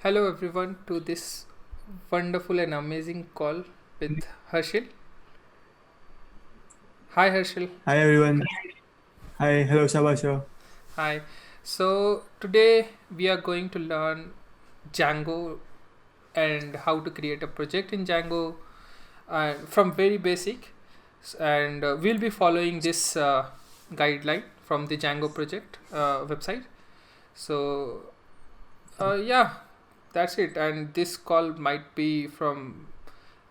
Hello everyone to this wonderful and amazing call with Harshil. Hi Harshil. Hi everyone. Hi, hello Shahbaz. Hi. So today we are going to learn Django and how to create a project in Django from very basic. And we'll be following this guideline from the Django project website. So yeah, that's it. And this call might be from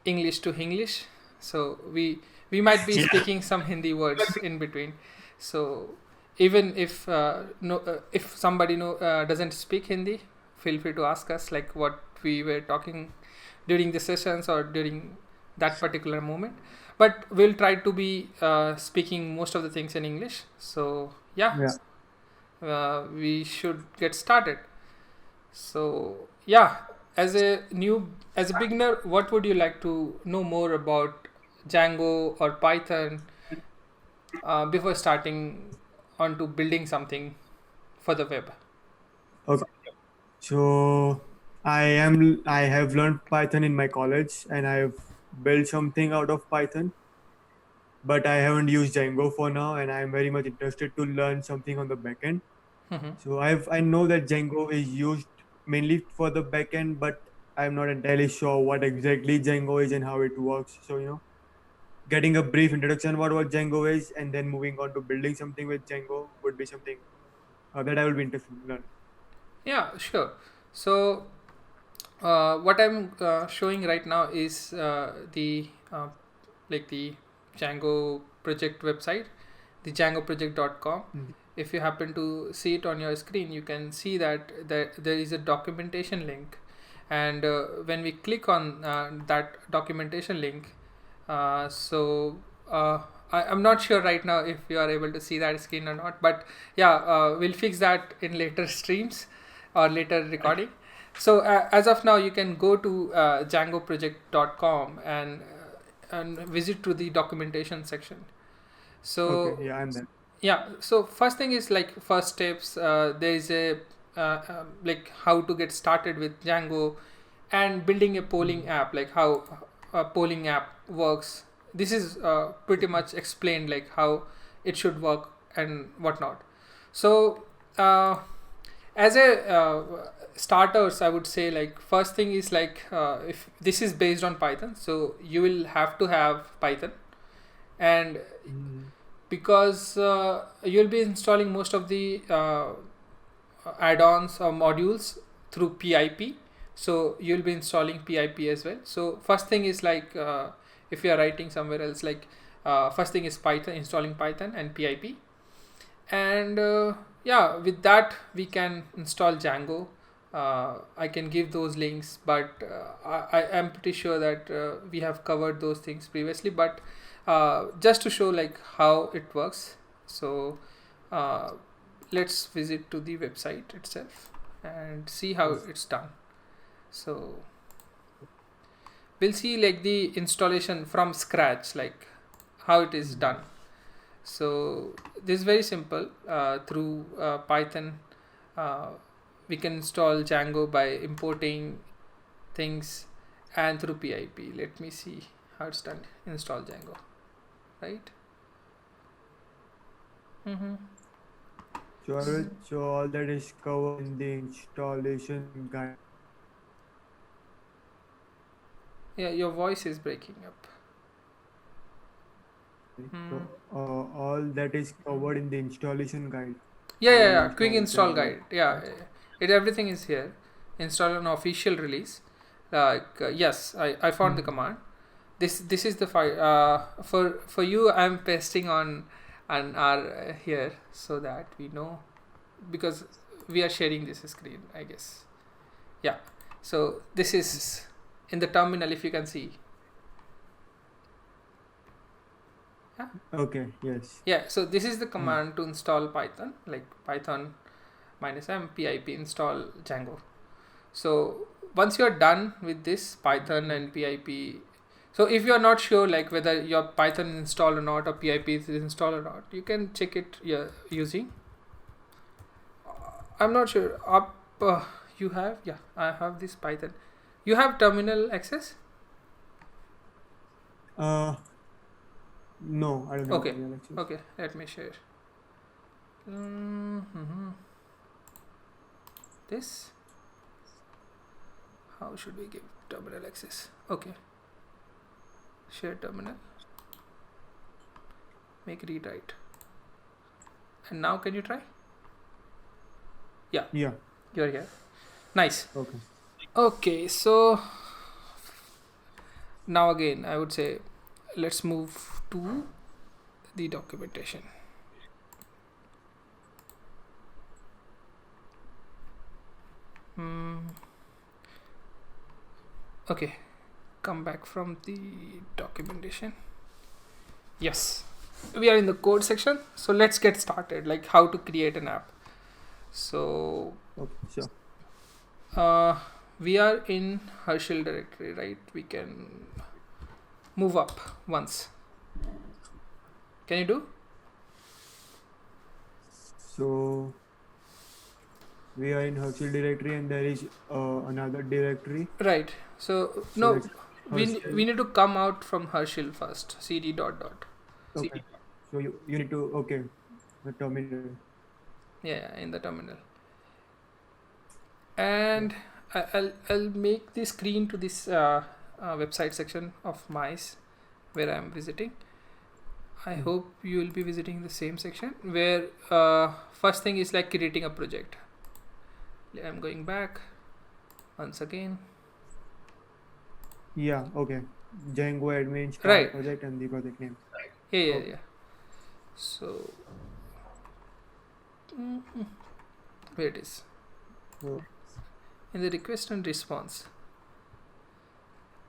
English to English. So we might be Yeah. speaking some Hindi words in between. So even if no if somebody doesn't speak Hindi, feel free to ask us like what we were talking during the sessions or during that particular moment. But we'll try to be speaking most of the things in English. So yeah, Yeah. we should get started. So yeah, as a beginner, what would you like to know more about Django or Python before starting onto building something for the web? Okay. So I have learned Python in my college and I have built something out of Python, but I haven't used Django for now and I am very much interested to learn something on the backend. Hmm. So I know that Django is used mainly for the backend, but I'm not entirely sure what exactly Django is and how it works. So getting a brief introduction about what Django is and then moving on to building something with Django would be something that I will be interested in learning. Yeah, sure. So what I'm showing right now is the like the Django project website, the djangoproject.com. Mhm. If you happen to see it on your screen, you can see that there is a documentation link, and when we click on that documentation link, so I'm not sure right now if you are able to see that screen or not, but yeah, we'll fix that in later streams or later recording. So as of now, you can go to djangoproject.com and visit to the documentation section. Okay, So yeah, I'm there. yeah, so first thing is like first steps. There is a like how to get started with Django and building a polling Mhm. app, like how a polling app works. This is pretty Okay. much explained like how it should work and whatnot. So uh, as a starters, I would say like first thing is like if this is based on Python, so you will have to have Python. And Mhm. because you'll be installing most of the add-ons or modules through PIP, so you'll be installing PIP as well. So first thing is like if you are writing somewhere else, like first thing is Python, installing Python and PIP. And yeah, with that we can install Django. I can give those links, but I am pretty sure that we have covered those things previously, but just to show like how it works. So uh, let's visit to the website itself and see how Okay. it's done. So we'll see like the installation from scratch, like how it is Mhm. done. So this is very simple. Through Python, uh, we can install Django by importing things and through PIP. Let me see how it's done. Install Django, right? Mm-hmm. So all that is covered in the installation guide. Yeah, your voice is breaking up. Hmm. So all that is covered in the installation guide. Yeah, How yeah, do you yeah. Quick install install Django? guide. Yeah, Right? it everything is here. Install an official release. Like yes, I found the Mhm. command. This is the file. For you, I'm pasting on an R here so that we know, because we are sharing this screen, I guess. Yeah. So this is in the terminal, if you can see. Yeah. Okay, yes. Yeah. So this is the Mm. command to install Python, like Python minus m pip install Django. So once you're done with this Python and pip, so if you're not sure like whether your Python is installed or not or pip is installed or not, you can check it, yeah, using I'm not sure up you have? Yeah, I have this Python. You have terminal access? Uh, no, I don't have Okay, terminal access. okay, let me share. Mm-hmm. This. How should we give terminal access? Okay, share terminal. Make read write. And now can you try? Yeah, Yeah. you're here. Nice. Okay. Okay, so now again, I would say let's move to the documentation. Okay, come back from the documentation. Yes, we are in the code section. So let's get started, like how to create an app. So Okay. Sure. we are in Harshil directory, right? We can move up once. Can you do? So we are in Harshil directory, and there is another directory. Right. So So no, it's we Harshil. we need to come out from Harshil first. Cd dot dot. Okay. So you need to the terminal. Yeah, in the terminal. And I'll make the screen to this website section of mice where I'm visiting. I hope you will be visiting the same section where first thing is like creating a project. I'm going back once again. Yeah. Okay. Django admin start Right. project and the project name. Yeah. Okay. So where it is So in the request and response.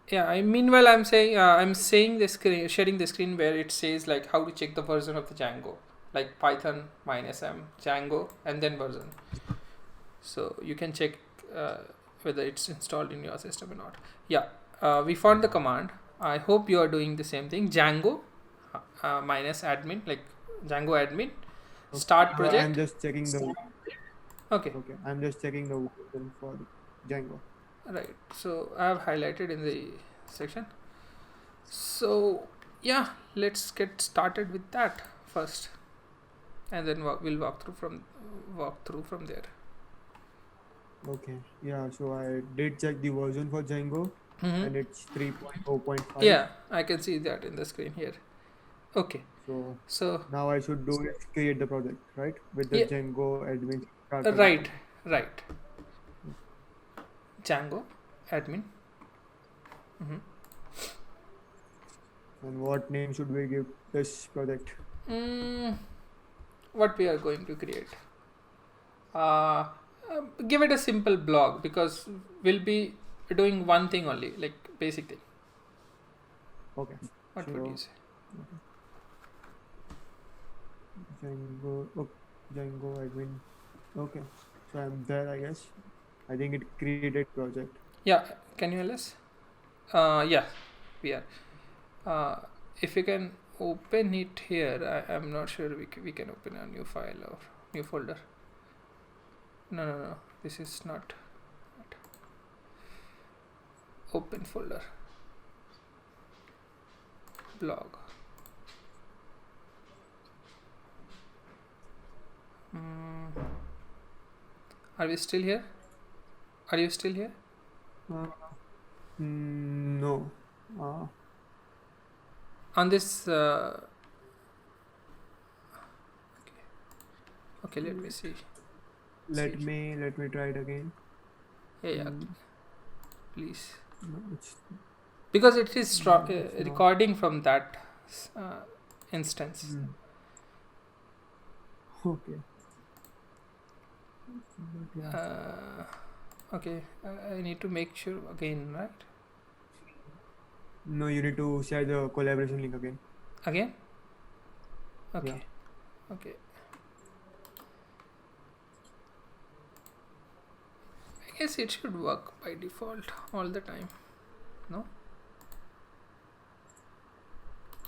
Yeah, meanwhile I'm saying the screen, sharing the screen where it says like how to check the version of the Django, like Python -m Django and then version. So you can check whether it's installed in your system or not. Yeah, we found the command. I hope you are doing the same thing. Django -admin, like Django admin, start project. I'm just checking the. Okay. Okay. I'm just checking the version for the Django. Right, so I have highlighted in the section. So yeah, let's get started with that first, and then we'll walk through from there. Okay. Yeah. So I did check the version for Django, and it's 3.0.5. Yeah, I can see that in the screen here. Okay, so now I should do is create the project, right? With the yeah, Django admin start right. Django admin. And what name should we give this project? What we are going to create? Give it a simple blog because we'll be doing one thing only, like basic thing. Okay. What would you say? Django admin. Okay. So I'm there, I guess. I think it created project. Yeah. Can you LS? Yeah, we are. If you can open it here, I'm not sure we can open a new file or new folder. No. This is not open folder. Blog. Are we still here? Are you still here? No. On this. Okay. Let me see. Let me try it again. Yeah. Please. No, it's Because it is recording from that instance. Okay. Okay, I need to make sure again, right? No, you need to share the collaboration link again. Again? Okay. Yeah. Okay. I guess it should work by default all the time. No?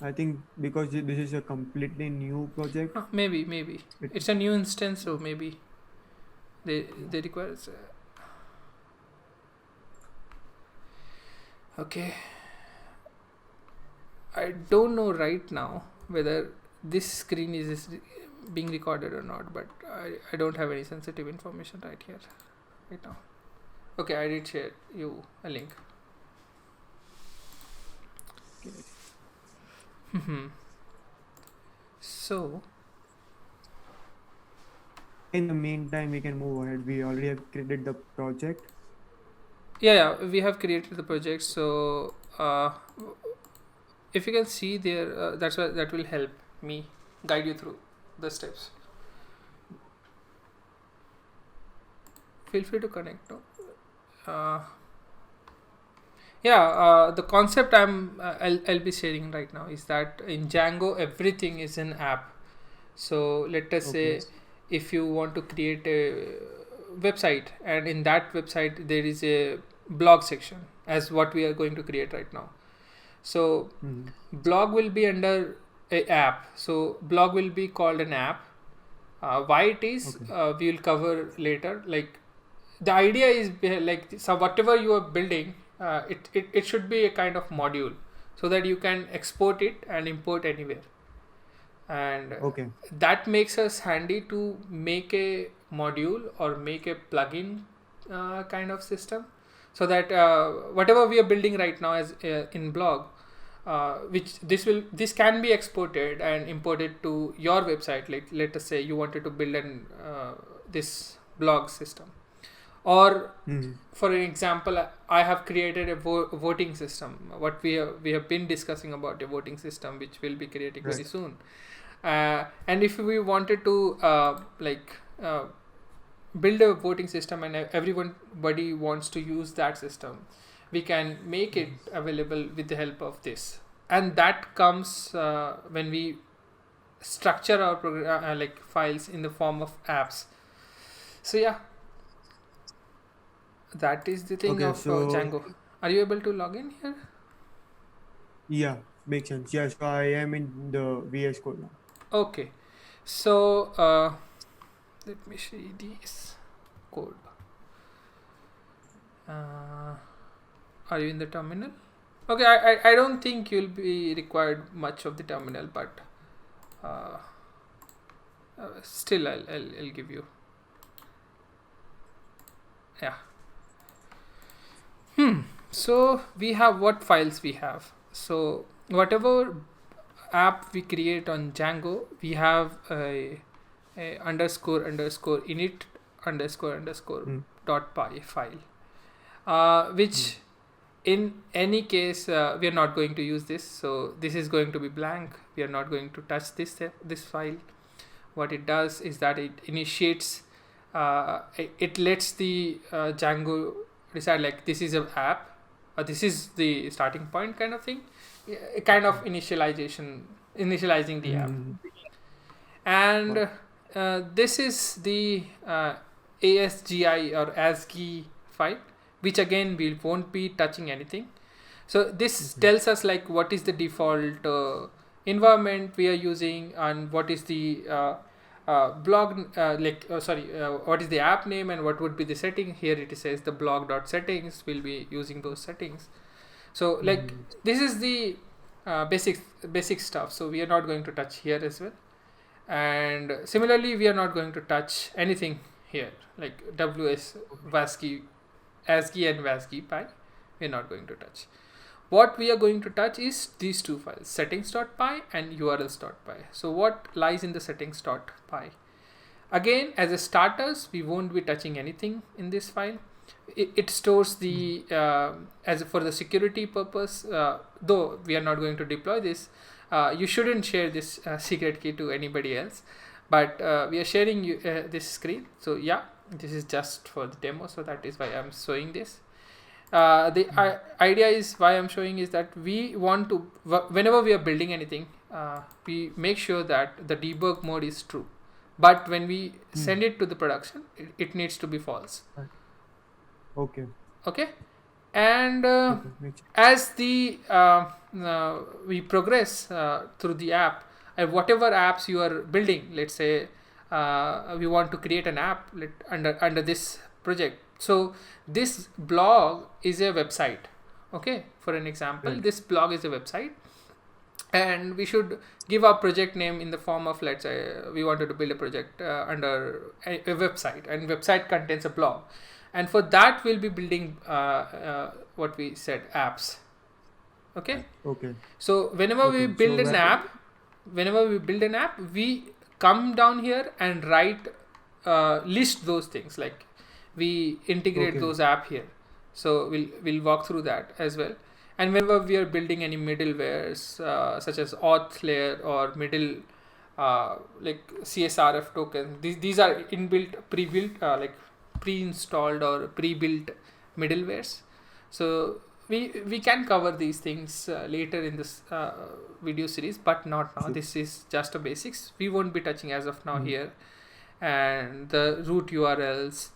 I think because this is a completely new project. Maybe. It's a new instance, so maybe they require. Okay, I don't know right now whether this screen is being recorded or not, but I don't have any sensitive information right here, right now. Okay, I did share you a link. So In the meantime, we can move ahead. We already have created the project. yeah, we have created the project. So if you can see there, that will help me guide you through the steps. Feel free to connect. No? The concept I'll be sharing right now is that in Django everything is an app. So let us Okay. say if you want to create a website, and in that website there is a blog section as what we are going to create right now. So Mm-hmm. blog will be under a app. So blog will be called an app. Why it is, Okay. we will cover later. Like the idea is like, so whatever you are building, it should be a kind of module so that you can export it and import anywhere, and Okay. that makes us handy to make a module or make a plugin kind of system, so that whatever we are building right now as in blog, which this can be exported and imported to your website. Like let us say you wanted to build an this blog system, or Mm-hmm. for an example, I have created a voting system. What we have been discussing about a voting system which will be creating very Right. soon. And if we wanted to build a voting system and everybody wants to use that system, we can make it available with the help of this. And that comes when we structure our like files in the form of apps. So yeah, that is the thing Okay. of So Django. Are you able to log in here? yeah, makes sense. Yeah. So I am in the VS Code now. Okay, so let me see this code. Are you in the terminal? Okay, I don't think you'll be required much of the terminal, but uh, still I'll give you. Yeah. So we have what files we have. So whatever app we create on Django, we have a underscore init underscore Mm-hmm. .py file, which in any case we are not going to use this. So this is going to be blank. We are not going to touch this file. What it does is that it initiates, it lets the Django decide like this is an app, or this is the starting point kind of thing. A kind of initializing the app. Mm-hmm. And this is the ASGI or ASCII file, which again we won't be touching anything. So this Okay. tells us like what is the default environment we are using, and what is the what is the app name, and what would be the setting. Here it says the blog.settings. We'll be using those settings. So like Mm-hmm. this is the basic stuff. So we are not going to touch here as well. And similarly, we are not going to touch anything here like WS, VASCII, ASCII and VASCII pi. We are not going to touch. What we are going to touch is these two files, settings.py and urls.py. So what lies in the settings.py? Again, as a starters, we won't be touching anything in this file. It stores the as for the security purpose. Though we are not going to deploy this, you shouldn't share this secret key to anybody else. But we are sharing this screen. So yeah, this is just for the demo. So that is why I'm showing this. The idea is why I'm showing is that we want to whenever we are building anything, we make sure that the debug mode is true. But when we send it to the production, it needs to be false. Okay. Okay, and Okay. Makes sense. as the we progress through the app, and whatever apps you are building, let's say we want to create an app under this project. So this blog is a website Okay, for an example, Right. this blog is a website, and we should give our project name in the form of, let's say, we wanted to build a project under a website, and website contains a blog, and for that we'll be building what we said, apps. Okay, Okay. so Okay. So whenever we build an app, we come down here and write list those things, like we integrate okay. those app here. So we'll walk through that as well. And whenever we are building any middlewares such as auth layer or middle like CSRF token, these are inbuilt pre-built like pre-installed or pre-built middlewares. So we can cover these things later in this video series, but not now. Sure. This is just a basics, we won't be touching as of now Mhm. here. And the root URLs,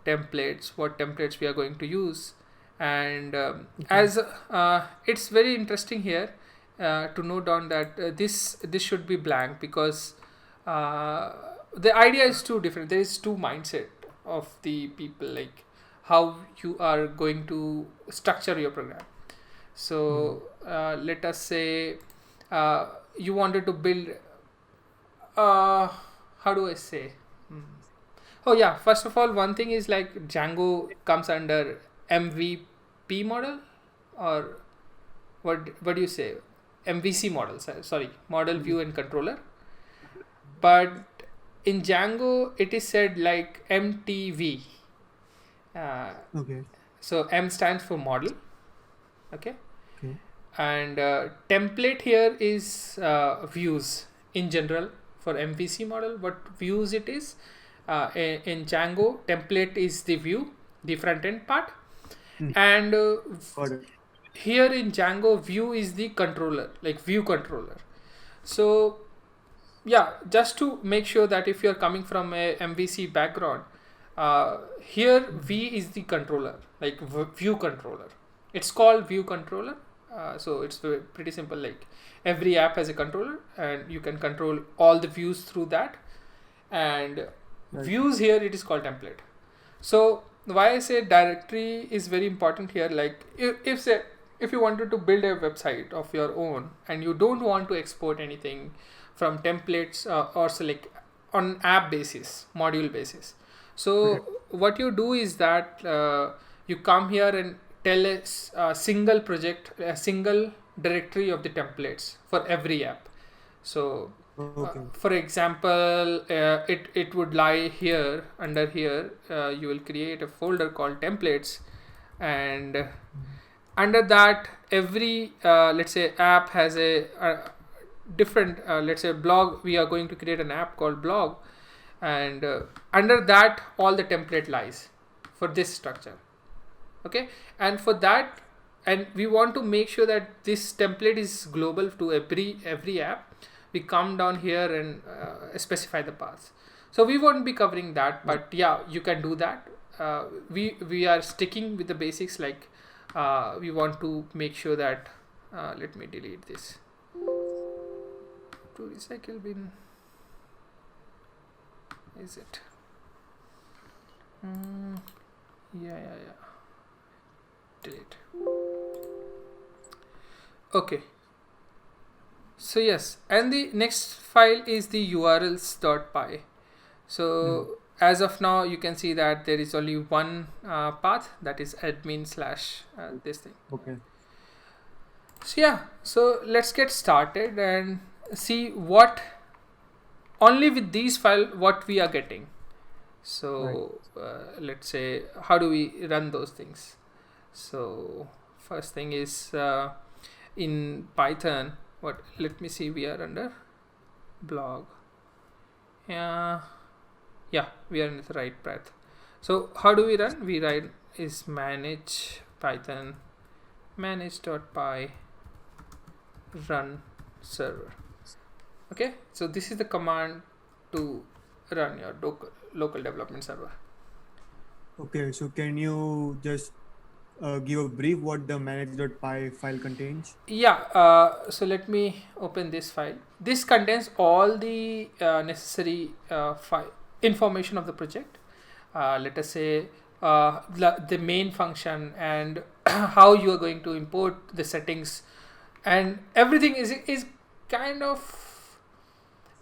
templates, what templates we are going to use. And Okay. as it's very interesting here to note down that this should be blank, because uh, the idea is too different. There is two mindset of the people, like how you are going to structure your program. Mhm. So let us say you wanted to build uh, how do I say? Hmm. Oh yeah, first of all, one thing is like Django comes under MVP model, or what do you say? MVC model, sorry, model view and controller. But in Django, it is said like MTV. Uh, Okay. so M stands for model, okay, Okay. and template here is views in general for MVC model. What views it is? In Django, template is the view, the front end part, Mm. and Got it. here in Django, view is the controller, like view controller. So yeah, just to make sure that if you are coming from a MVC background, here V is the controller, like view controller. It's called view controller. So it's pretty simple. Like every app has a controller, and you can control all the views through that. And Right. views here, it is called template. So why I say directory is very important here. Like if say if you wanted to build a website of your own and you don't want to export anything from templates or select on app basis, module basis. Okay. So what you do is that you come here and tell a single project, a single directory of the templates for every app. So Okay. for example, it would lie here under here. You will create a folder called templates, and under that every let's say app has a different let's say blog. We are going to create an app called blog, and under that all the template lies for this structure. Okay, and for that, and we want to make sure that this template is global to every app. We come down here and specify the paths. So we won't be covering that, Right. but yeah, you can do that. We are sticking with the basics, like we want to make sure that let me delete this. To recycle bin, is it? Yeah, delete. Okay, so yes, and the next file is the urls.py. Mm. So as of now, you can see that there is only one path, that is admin slash this thing. Okay. So yeah, so let's get started and see what only with these file what we are getting. Right. So let's say how do we run those things. So first thing is in Python, what, let me see, we are under blog. Yeah, we are in the right path. So how do we run? We write is manage python manage.py run server. Okay, so this is the command to run your local development server. Okay. So can you just give a brief what the manage.py file contains? Yeah, so let me open this file. This contains all the necessary information of the project. Let us say the main function and how you are going to import the settings, and everything is kind of,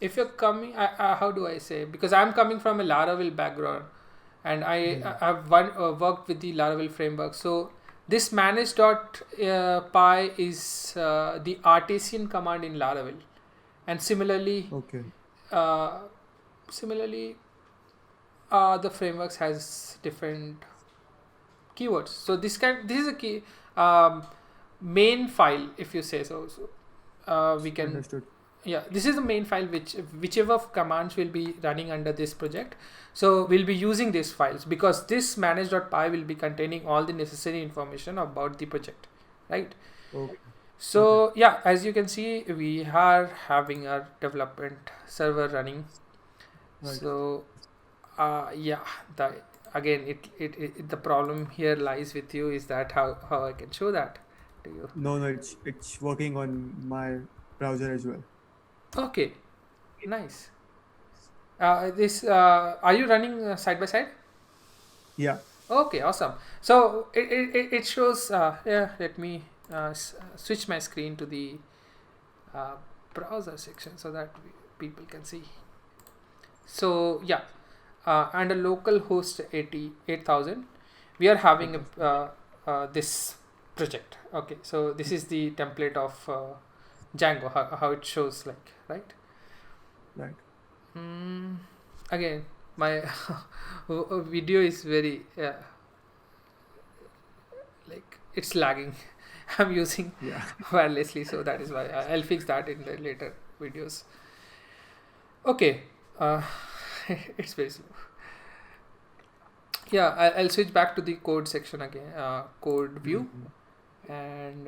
if you're coming, how do I say, because I'm coming from a Laravel background, and I've worked with the Laravel framework. So this manage.py is the artisan command in Laravel, and similarly, Okay. uh, similarly, the frameworks has different keywords. So this is a key main file, if you say so. So we can, Understood. yeah, this is the main file whichever commands will be running under this project. So we'll be using these files because this manage.py will be containing all the necessary information about the project, right? Okay. So yeah, as you can see, we are having our development server running. Right. So yeah, the again it the problem here lies with you, is that how I can show that to you. No, it's working on my browser as well. Okay, nice. This are you running side by side? Yeah. Okay, awesome. So it shows. Yeah, let me switch my screen to the uh, browser section so that people can see. So yeah, and a local host 88,000. We are having Okay. this project. Okay, so this is the template of Django. How it shows, like, right? Right. Again, my video is very like it's lagging. I'm using Yeah. wirelessly, so that is why I'll fix that in the later videos. Okay, uh, it's very slow. Yeah, I'll switch back to the code section again, code view, Mhm. and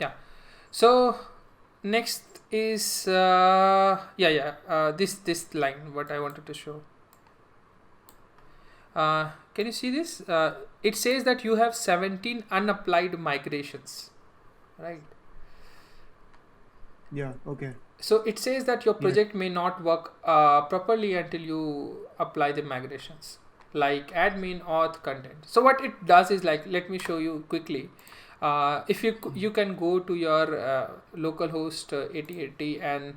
yeah. So next is this line what I wanted to show. Can you see this? It says that you have 17 unapplied migrations, right? Yeah. Okay. So it says that your Yes. project may not work properly until you apply the migrations, like admin, auth, content. So what it does is, like, let me show you quickly. If you can go to your localhost 8080 and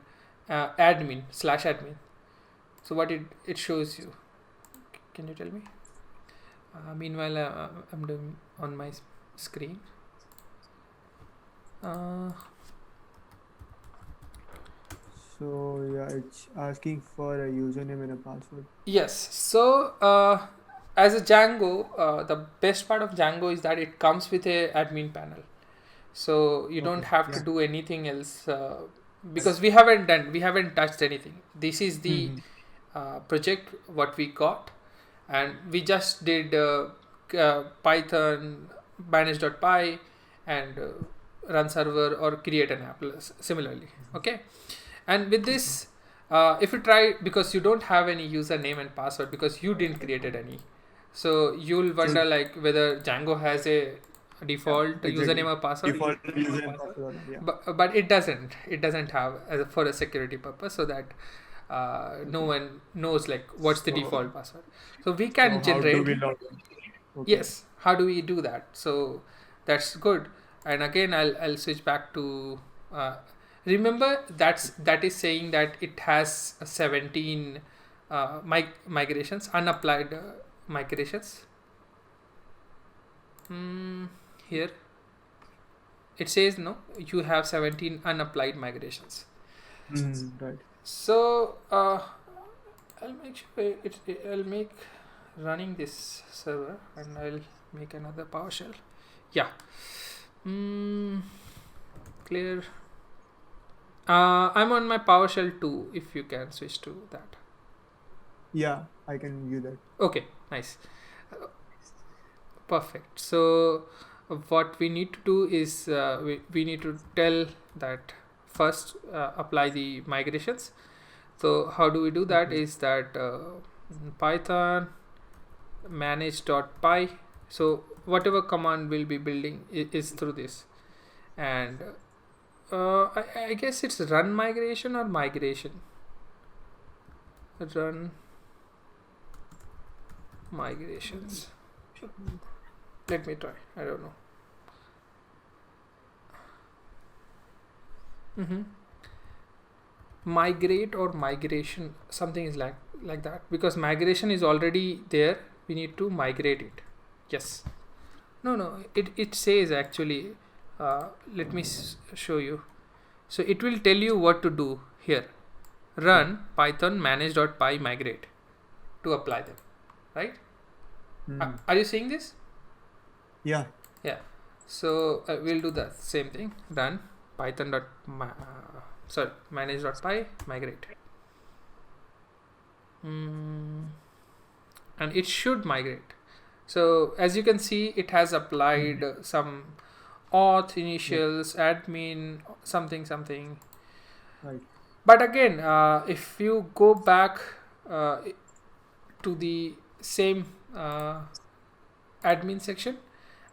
admin/admin. So what it shows you. Can you tell me? Meanwhile, I'm doing on my screen. Uh, So yeah, it's asking for a username and a password. yes. So as a Django, the best part of Django is that it comes with a admin panel. So you don't Okay. have to Yeah. do anything else Right. because we haven't touched anything. This is the Mm-hmm. project what we got, and we just did Python manage.py and run server or create an app similarly. Okay, and with Okay. this, if you try, because you don't have any username and password because you didn't created any, so you'll So wonder like whether Django has a yeah, default username exactly. or password. Default username and password. Yeah. But it doesn't have for a security purpose, so that no Okay. one knows like what's the So default password. So we so can how do generate. we log in? Okay. Yes, how do we do that? So that's good. And again, I'll switch back to remember that is saying that it has 17 migrations, unapplied migrations. Here it says no, you have 17 unapplied migrations. Right. So I'll make sure I'll make running this server, and I'll make another PowerShell. Yeah. Clear. I'm on my PowerShell 2. If you can switch to that. Yeah, I can view that. Okay, nice. Perfect. So what we need to do is we need to tell that first apply the migrations. So how do we do that? Okay. Is that Python manage.py. So whatever command we'll be building is through this, and I guess it's run migration or migration. Run migrations. Let me try. I don't know. Mm-hmm. Migrate or migration, something is like that, because migration is already there. We need to migrate it. Yes. No. It says actually. Let me show you. So it will tell you what to do here. Run python manage.py migrate to apply them. Right? Are you seeing this? Yeah. Yeah. So we'll do the same thing. Run python manage.py migrate. And it should migrate. So as you can see, it has applied some auth initials, admin, something. Right. But again, if you go back to the same admin section,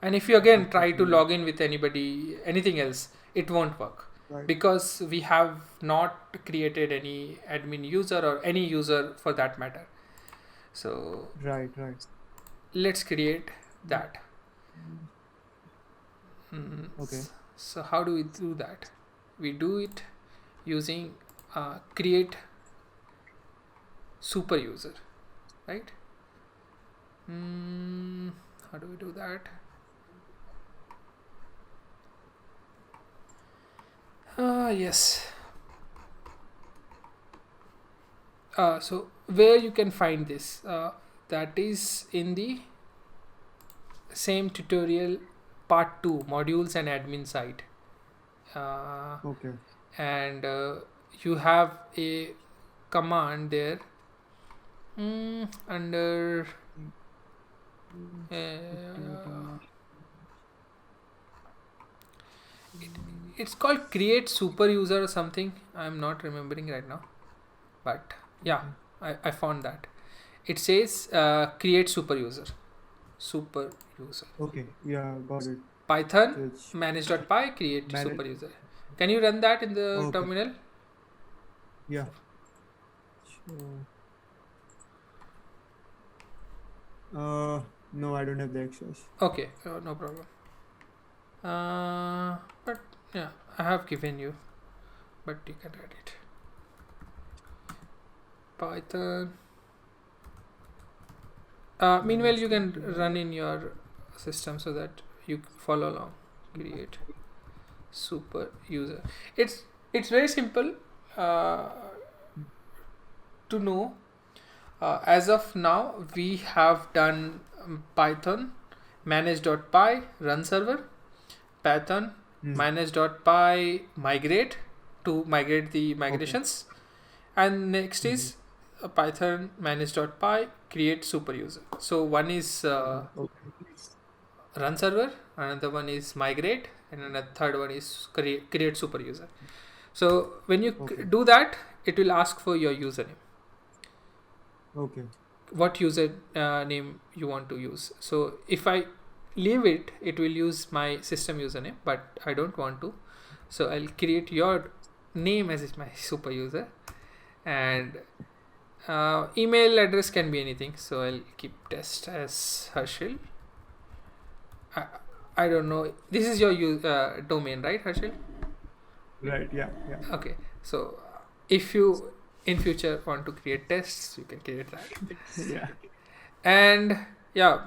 and if you again try to log in with anything else, it won't work. Right. Because we have not created any admin user or any user for that matter. So Right. let's create that. Okay. So how do we do that? We do it using create super user, right? How do we do that? Yes. So where you can find this, that is in the same tutorial part 2 modules and admin side. Okay. And you have a command there under it's called create super user or something. I'm not remembering right now, but yeah, I found that it says create super user. Okay. Yeah, got it. Python It's manage.py create manage. super user. Can you run that in the Okay. terminal? Yeah. So, no, I don't have the access. Okay, no problem. But yeah, I have given you, but you can read it. Python. Meanwhile, you can run in your system so that you follow along. Create super user. It's very simple to know. As of now, we have done Python manage.py run server, Python manage.py migrate to migrate the migrations, and next is Python manage.py create super user. So one is run server, another one is migrate, and another third one is create super user. So when you do that, it will ask for your username. Okay. What user name you want to use. So if I leave it, it will use my system username, but I don't want to. So I'll create your name as my super user, and email address can be anything. So I'll keep test as Harshil. I don't know. This is your domain, right, Harshil? Right. Yeah. Okay. So if you in future want to create tests, you can create that. Yeah. And yeah,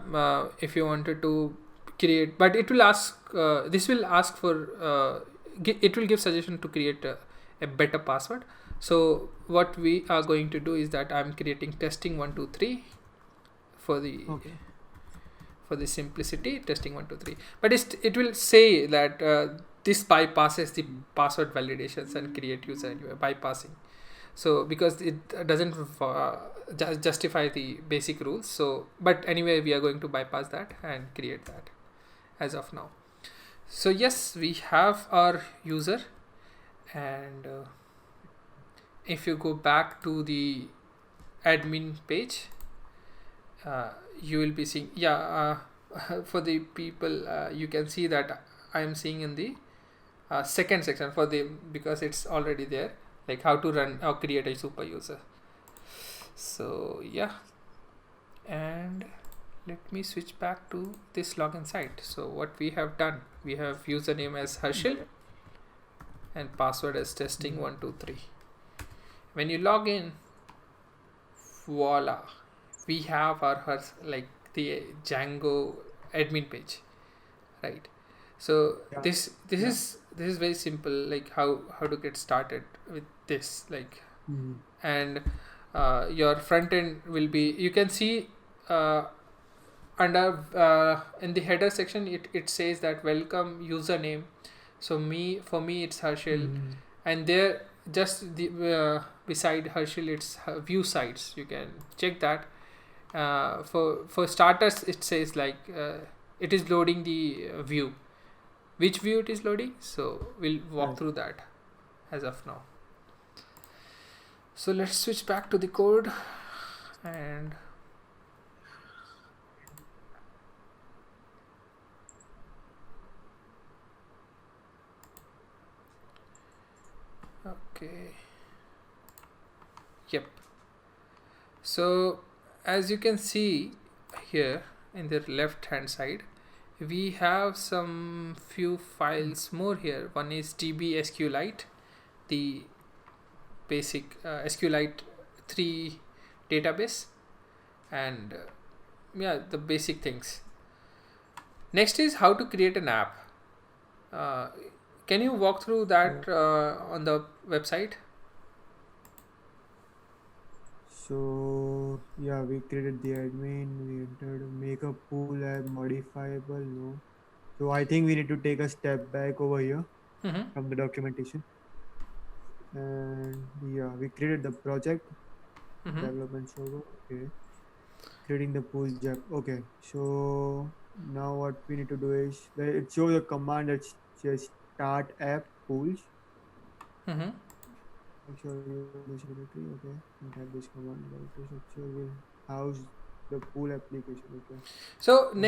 if you wanted to create, but it will ask, this will ask for, it will give suggestion to create a better password. So what we are going to do is that I'm creating testing 123 for the for the simplicity, testing 123, but it will say that this bypasses the password validations and create user anyway, bypassing. So because it doesn't justify the basic rules. So but anyway, we are going to bypass that and create that as of now. So yes, we have our user, and if you go back to the admin page, you will be seeing, for the people, you can see that I am seeing in the second section for the, because it's already there, like how to run or create a super user. So yeah, And let me switch back to this login site. So what we have done, we have username as Harshil and password as testing123. When you log in, voila, we have our like the Django admin page, right? So Yeah. this Yeah. is very simple, like how to get started with this, like. Mhm. And your front end will be, you can see uh, under in the header section, it says that welcome username. So for me it's Harshil, Mhm. and there just the beside Harshil it's view sites, you can check that. For starters it says like it is loading the view, which view it is loading, so we'll walk Right. through that as of now. So let's switch back to the code. And okay, yep. So as you can see here in the left hand side, we have some few files more here. One is db sqlite, the basic sqlite 3 database, and yeah, the basic things. Next is how to create an app. uh, can you walk through Yeah. that on the website? So yeah, we created the admin. We entered make a pool app modifiable. No. So I think we need to take a step back over here Mm-hmm. from the documentation. And yeah, we created the project Mm-hmm. development server. Okay. Creating the pool job. Okay. So now what we need to do is it shows a command that says start app pools. Mm-hmm. Make sure you this directory. Okay. And type this command. Directory structure will house the pool application. Okay. So And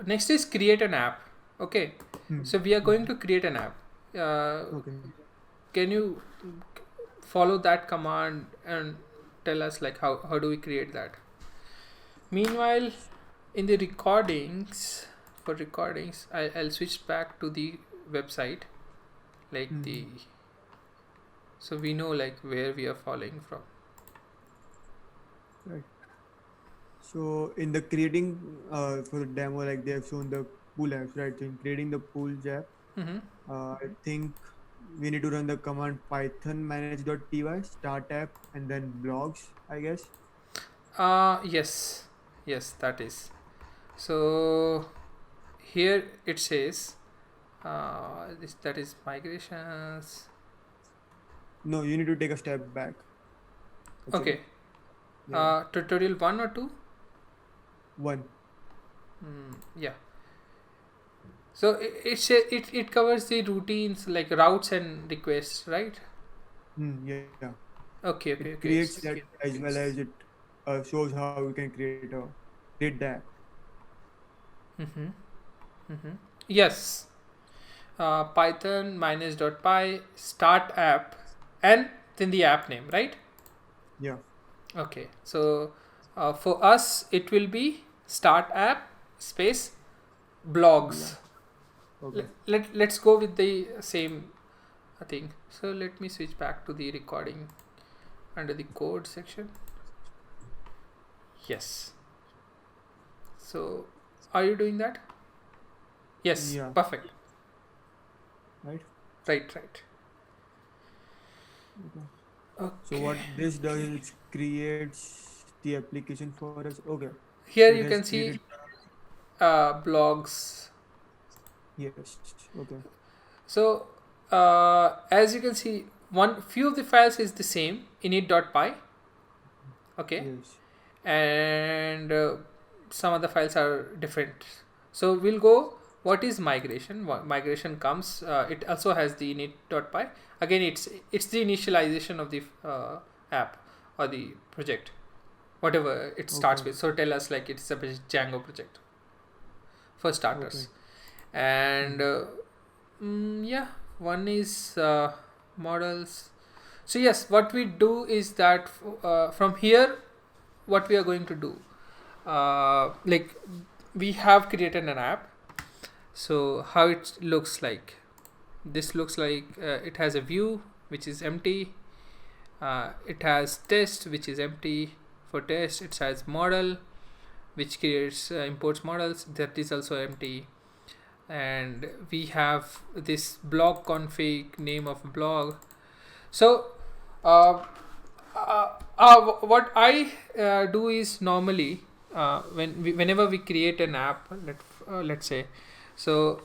next is create an app. Okay, hmm, so we are going hmm, to create an app. okay. Can you follow that command and tell us like how do we create that? Meanwhile, in the recordings, for recordings, I'll switch back to the website, like Hmm. the, so we know like where we are following from. Right. So in the creating for the demo, like they have shown the pool apps, right? So in creating the pool app, Mm-hmm. I think we need to run the command python manage.py start app and then blogs, I guess. Yes, yes, that is. So here it says that is migrations. No, you need to take a step back, actually. Okay. Yeah. Tutorial 1 or 2? One. Yeah. So it covers the routines like routes and requests, right? Yeah. Okay, It okay, okay. creates that as well as it shows how we can create the app. Mm-hmm. Mm-hmm. Yes. Python minus.py start app and then the app name, right? Yeah. Okay. So for us it will be start app space blogs. Blah. Okay. Let's go with the same thing. So let me switch back to the recording under the code section. Yes. So are you doing that? Yes. Yeah. Perfect. Right. Right. Okay. So Okay. what this does is it creates the application for us. Okay. So Here it you has can created. see blogs. Yes. Okay. So as you can see, one few of the files is the same init.py. Okay, Yes. and some other files are different. So we'll go what is migration. Migration comes, it also has the init.py. Again, it's the initialization of the app or the project, whatever it starts Okay. with. So tell us like it's a Django project for Okay. starters. And Hmm. yeah, one is models. So yes, what we do is that from here what we are going to do, like we have created an app. So how it looks like, this looks like it has a view which is empty. It has test which is empty. For test it has model which creates imports models, that is also empty. And we have this blog config, name of blog. So uh, what I do is normally whenever we create an app, let's say, so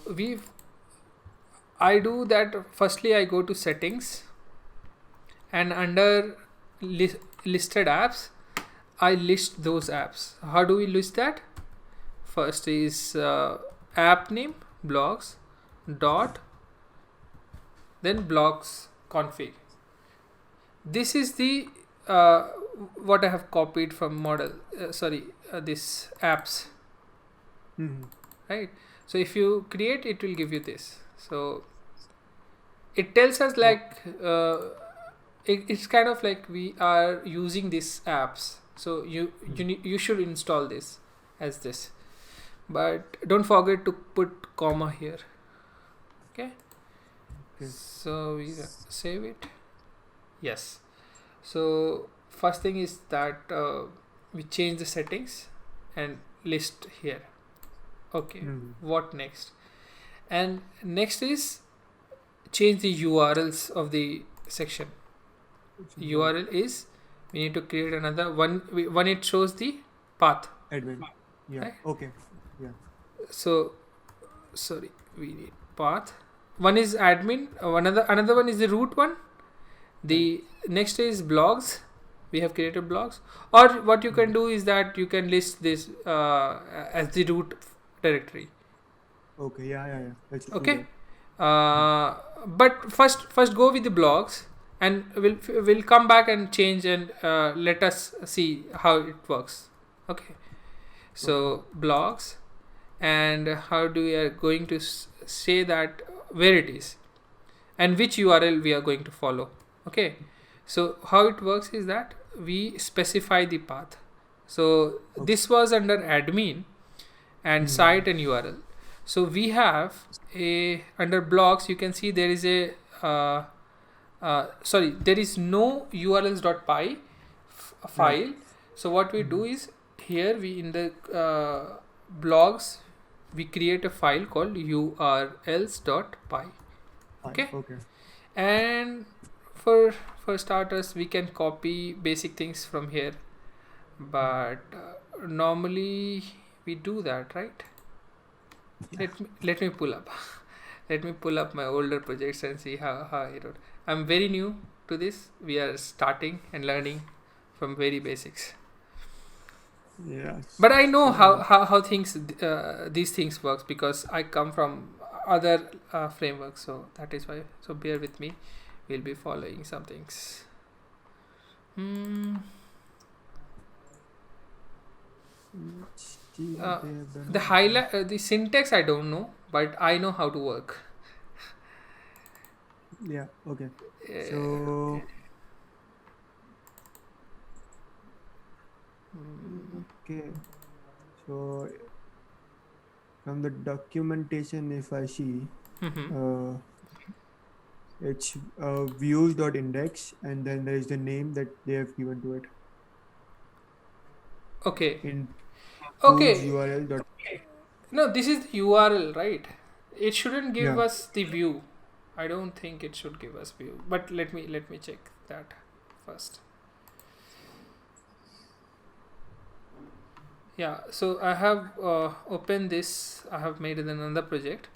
I do that. Firstly I go to settings, and under listed apps I list those apps. How do we list that? First is app name blogs dot, then blogs config. This is the what I have copied from model, this apps, Mm-hmm. right? So if you create, it will give you this. So it tells us like it's kind of like we are using these apps. So you should install this as this, but don't forget to put comma here. Okay. Okay. So we save it. Yes. So first thing is that we change the settings and list here. Okay. What next? And next is change the URLs of the section. URL is, we need to create another one. One it shows the path. Admin. Yeah. Right? Okay. Yeah. So sorry, we need path. One is admin. Another one is the root one. The next is blogs. We have created blogs. Or what you can do is that you can list this as the root directory. Okay. Yeah. Let's Okay. do that. But first go with the blogs, and we'll come back and change, and let us see how it works. Okay. So blogs, and how do we are going to say that where it is and which URL we are going to follow. Okay. So how it works is that we specify the path. So this was under admin and site and URL. So we have a, under blogs, you can see there is a there is no urls.py file. So what we do is, here we in the blogs we create a file called urls.py. Okay. And for starters we can copy basic things from here, but normally we do that, right? Let me pull up let me pull up my older projects and see how I wrote. I'm very new to this. We are starting and learning from very basics. Yes. But I know how things these things works, because I come from other frameworks, so that is why. So bear with me. We'll be following some things. The highlight, the syntax I don't know, but I know how to work. Yeah. Okay. So. Okay. So from the documentation, if I see, it's views.index, and then there is the name that they have given to it. Okay. Okay. URL. No, this is the URL, right? It shouldn't give us the view. I don't think it should give us view. But let me check that first. Yeah. So I have opened this. I have made another project.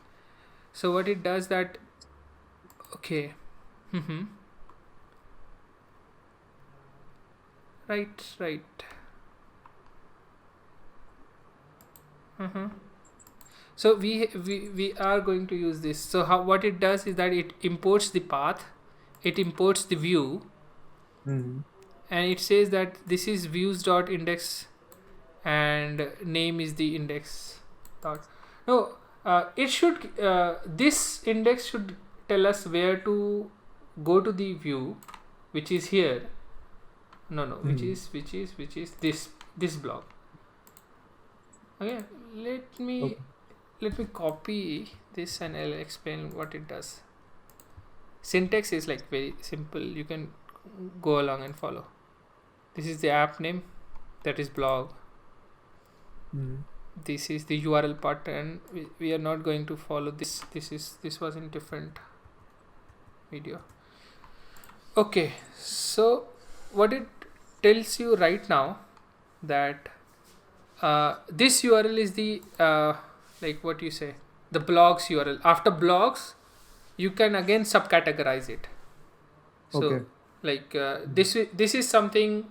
So what it does that. Okay. Right. So we are going to use this. So what it does is that it imports the path, it imports the view, and it says that this is views.index and name is the index dot. No, it should this index should tell us where to go to the view, which is here. no, which is this blog. Okay, let me copy this and I'll explain what it does. Syntax is like very simple, you can go along and follow. This is the app name, that is blog. This is the URL part, and we are not going to follow this. This was in different video. Okay, so what it tells you right now, that this URL is the like what you say, the blogs URL. After blogs, you can again subcategorize it. So like this is something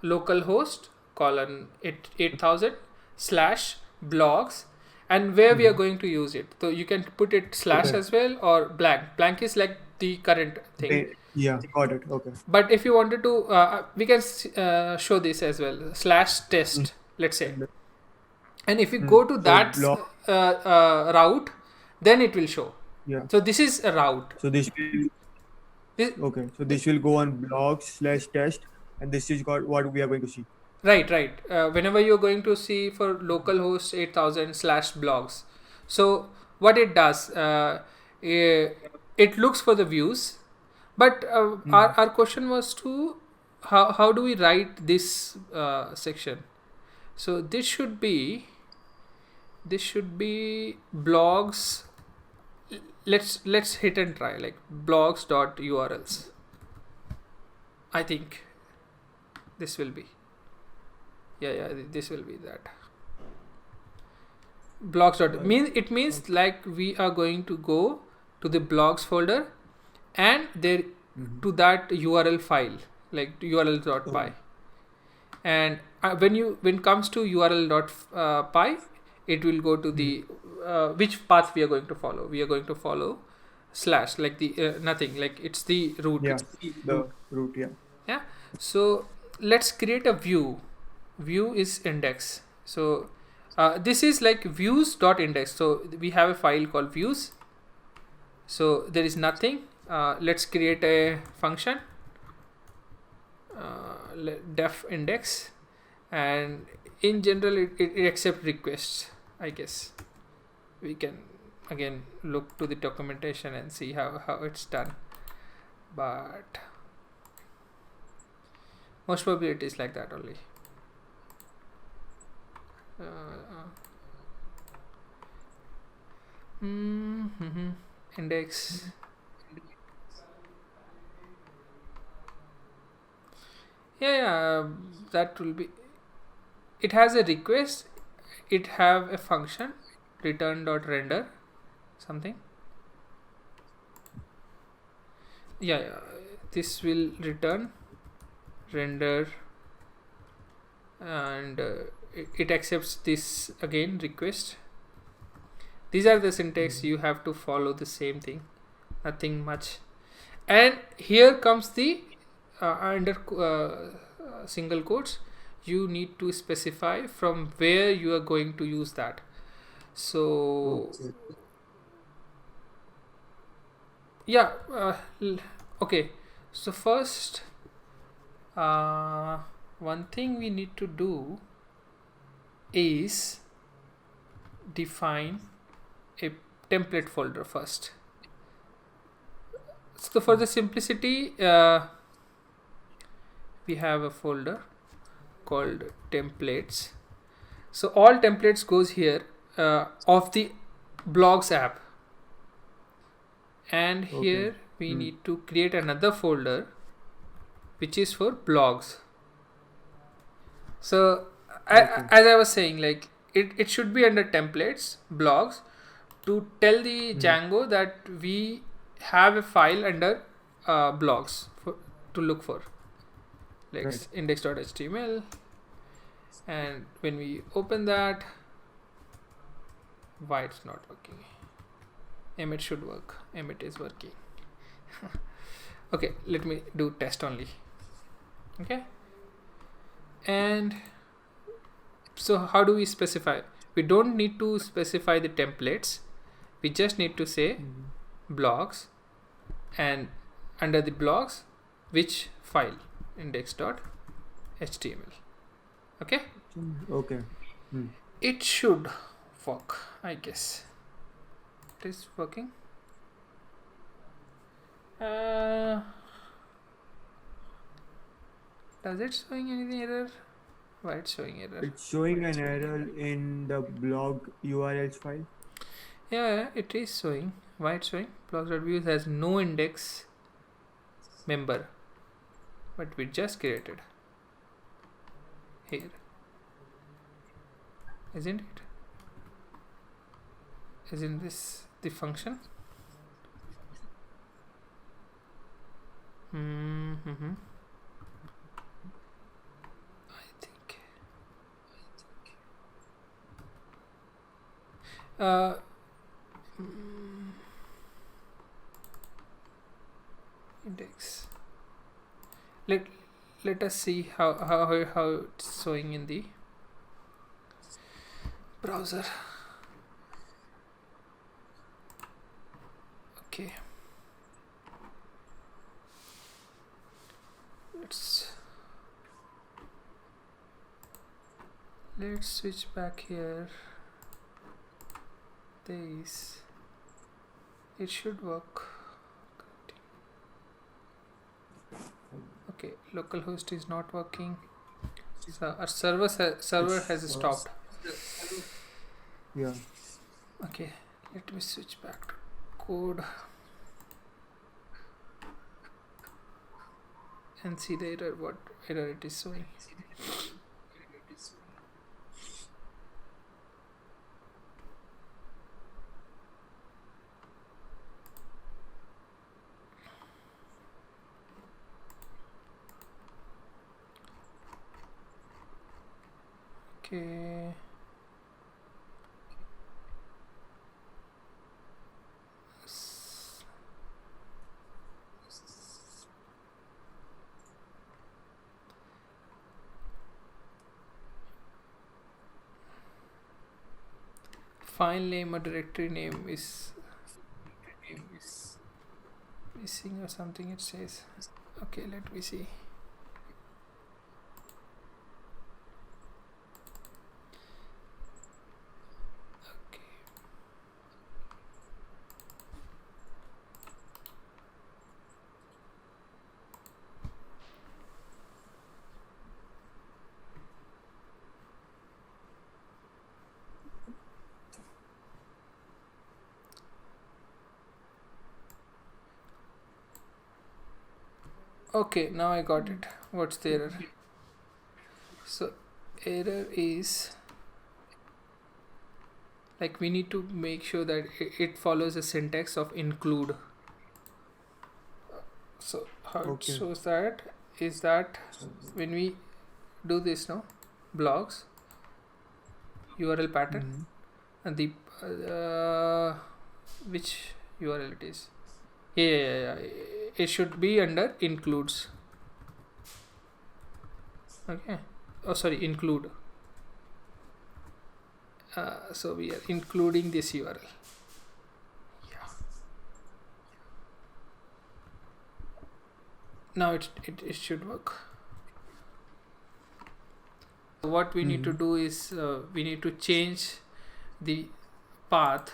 localhost colon 8000 / blogs, and where we are going to use it. So you can put it slash as well, or blank is like the current thing. Yeah, got it. Okay. But if you wanted to, we can show this as well, /test, let's say. And if you go to that route, then it will show. Yeah. So this is a route. So this will So this will go on blogs/test, and this is what we are going to see. Right. Whenever you're going to see for localhost 8000 / blogs, so what it does, it looks for the views, but our question was to how do we write this section. So this should be blogs. Let's hit and try, like blogs.urls. I think this will be this will be that blogs dot means like we are going to go to the blogs folder and there to that URL file, like url.py. And when it comes to url.py, it will go to the which path we are going to follow. We are going to follow / like the nothing, like it's the root. The root. Yeah. So let's create a view. View is index. So this is like views.index. So we have a file called views. So there is nothing. Let's create a function, def index, and in general it accepts requests. I guess we can again look to the documentation and see how it's done, but most probably it is like that only. Index. Yeah, that will be. It has a request. It have a function, return.render something. Yeah, this will return render, and it accepts this again request. These are the syntax. You have to follow the same thing, nothing much. And here comes the under single quotes, you need to specify from where you are going to use that. So okay, so first one thing we need to do is define a template folder first. So for the simplicity, we have a folder called templates. So all templates goes here of the blogs app, and here we need to create another folder which is for blogs. So as I was saying, like it should be under templates, blogs, to tell the Django that we have a file under blogs to look for, like index.html. And when we open that, why it's not working? Emmet should work. Emmet is working. Okay, let me do test only. Okay, and so how do we specify? We don't need to specify the templates. We just need to say blogs, and under the blogs, which file. index.html. Okay, Okay. Hmm. it should work, I guess. It is working. Does it showing anything error? Why it's showing error? It's showing an error in the blog URLs file. Yeah, it is showing. Why it's showing? Blogs.views has no index member, but we just created here, isn't it? Isn't this the function? Mm-hmm. I think. Index. Let us see how it's showing in the browser. Okay. Let's switch back here. This. It should work. Okay, localhost is not working. So our server has stopped. Yeah. Okay, let me switch back to code and see the error, what error it is showing. Okay. File name or directory name is missing or something, it says. Okay, let me see. Okay, now I got it. What's the error? So error is like we need to make sure that it follows the syntax of include. So how it shows that is that when we do this now, blogs URL pattern and the which URL it is. Yeah. It should be under includes. Okay. Oh, sorry, include. So we are including this URL. Yeah. Now it should work. What we need to do is we need to change the path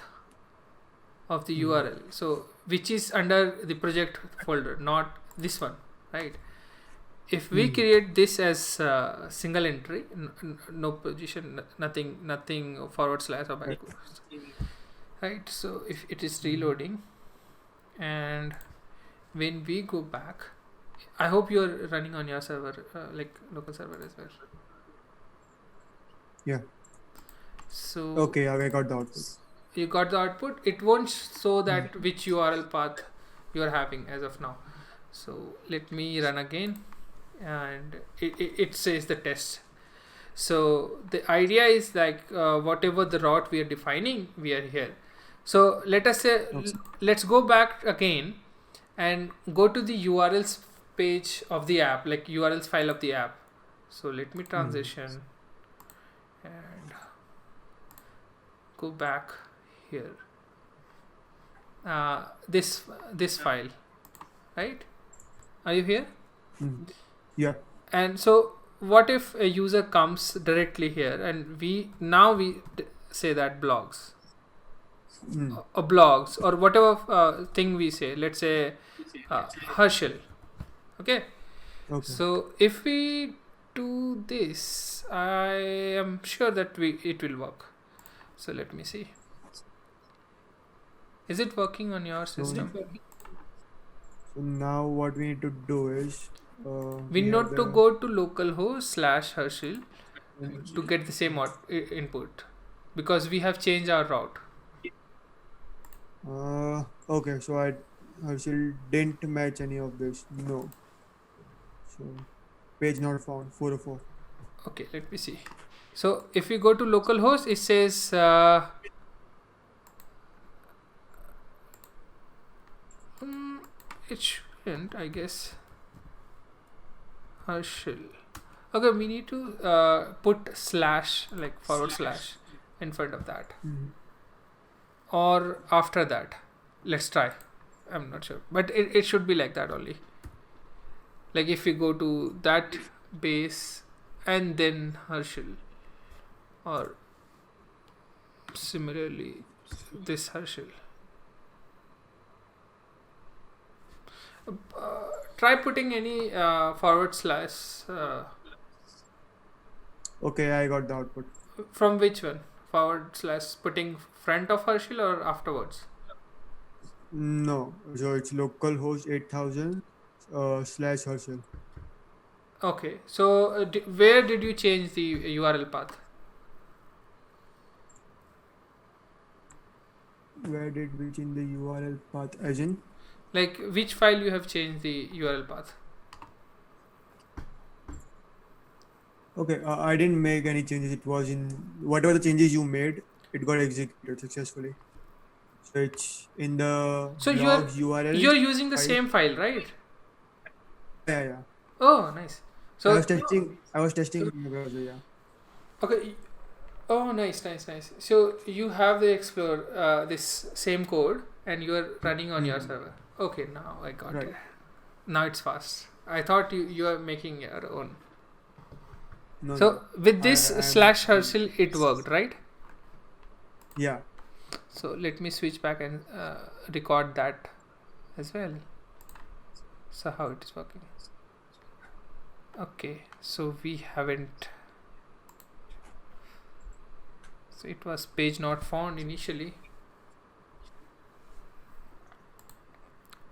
of the URL. So which is under the project folder, not this one, right? If we create this as single entry, no position, nothing forward slash or backwards, right? So if it is reloading, and when we go back, I hope you're running on your server, like local server as well. Yeah. So okay, I got the output. You got the output. It won't show that which URL path you are having as of now. So let me run again, and it says the test. So the idea is like whatever the route we are defining, we are here. So let us say let's go back again and go to the URLs page of the app, like URLs file of the app. So let me transition and go back here. This file, right? Are you here? Yeah. And so what if a user comes directly here and we say that blogs Mm. or blogs or whatever thing we say, let's say Harshil. Okay, Okay. so if we do this, I am sure that we it will work. So let me see. Is it working on your So, system? so now what we need to do is We we have need to the go to localhost slash Harshil to get the same input because we have changed our route. okay. So I still didn't match any of this. No. So page not found. 404. Okay, let me see. So if we go to localhost, it says it shouldn't, I guess. Harshil. Okay, we need to put slash, like forward slash in front of that Mhm. or after that. Let's try. I'm not sure, but it should be like that only. Like if we go to that base and then Harshil, or similarly this Harshil. Try putting any forward slash Okay, I got the output. from which one? Forward slash putting front of Harshil or afterwards? No, so it's localhost 8000 slash Harshil. Okay, so where did you change the URL path? Where did we change the URL path as in? Like which file you have changed the URL path? Okay, I didn't make any changes. It was in whatever the changes you made, it got executed successfully. So it's in the So blogs URL you're using the file. same file, right? Yeah, yeah. Oh, nice. I So was testing. I was testing in the browser. Yeah. okay. Oh, nice, nice, nice. So you have the Explorer, this same code, and you are running on your Mhm. server. Okay, now I got Right. it. Now it's fast. I thought you are making your own. No, So no. with I this am. slash Herschel, it worked, right? Yeah. So let me switch back and record that as well. So how it is working? Okay, so we haven't. So it was page not found initially,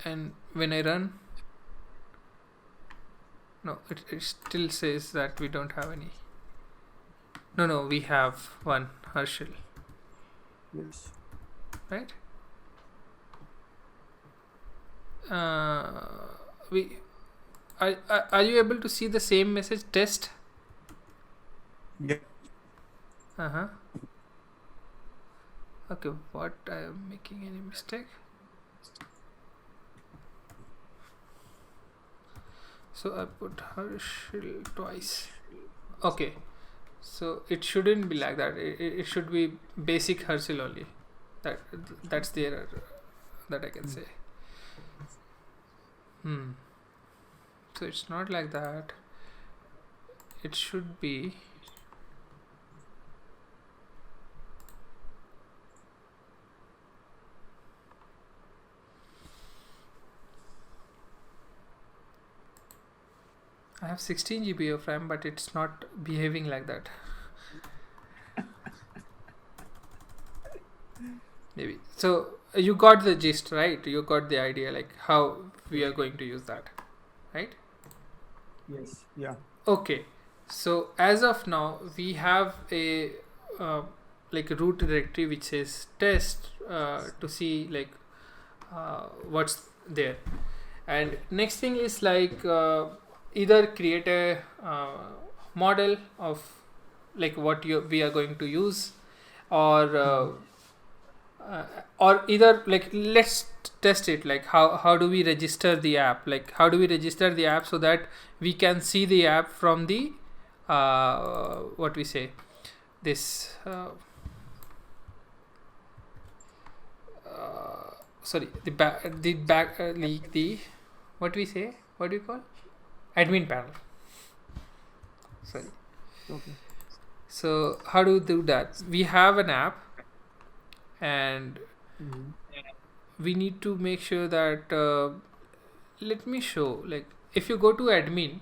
and when I run, no, it still says that we don't have any. No, we have one Herschel, Yes. right? We are you able to see the same message test? Yeah. Uh-huh. Okay, what I am making any mistake? So I put Herschel twice. Okay, so it shouldn't be like that. It should be basic Herschel only. That that's the error that I can Mm. say. So it's not like that. It should be. I have 16 GB of RAM, but it's not behaving like that. Maybe. So you got the gist, right? You got the idea, like how we are going to use that, right? Yes. Yeah. Okay. So as of now, we have a like a root directory which says test to see like what's there. And next thing is like either create a model of like what we are going to use, or uh, or either like let's test it, like how do we register the app, like how do we register the app so that we can see the app from the what we say this sorry, the back the what we say, what do you call, admin panel. Sorry. Okay. So how do we do that? We have an app, and Mm-hmm. we need to make sure that let me show, like, if you go to admin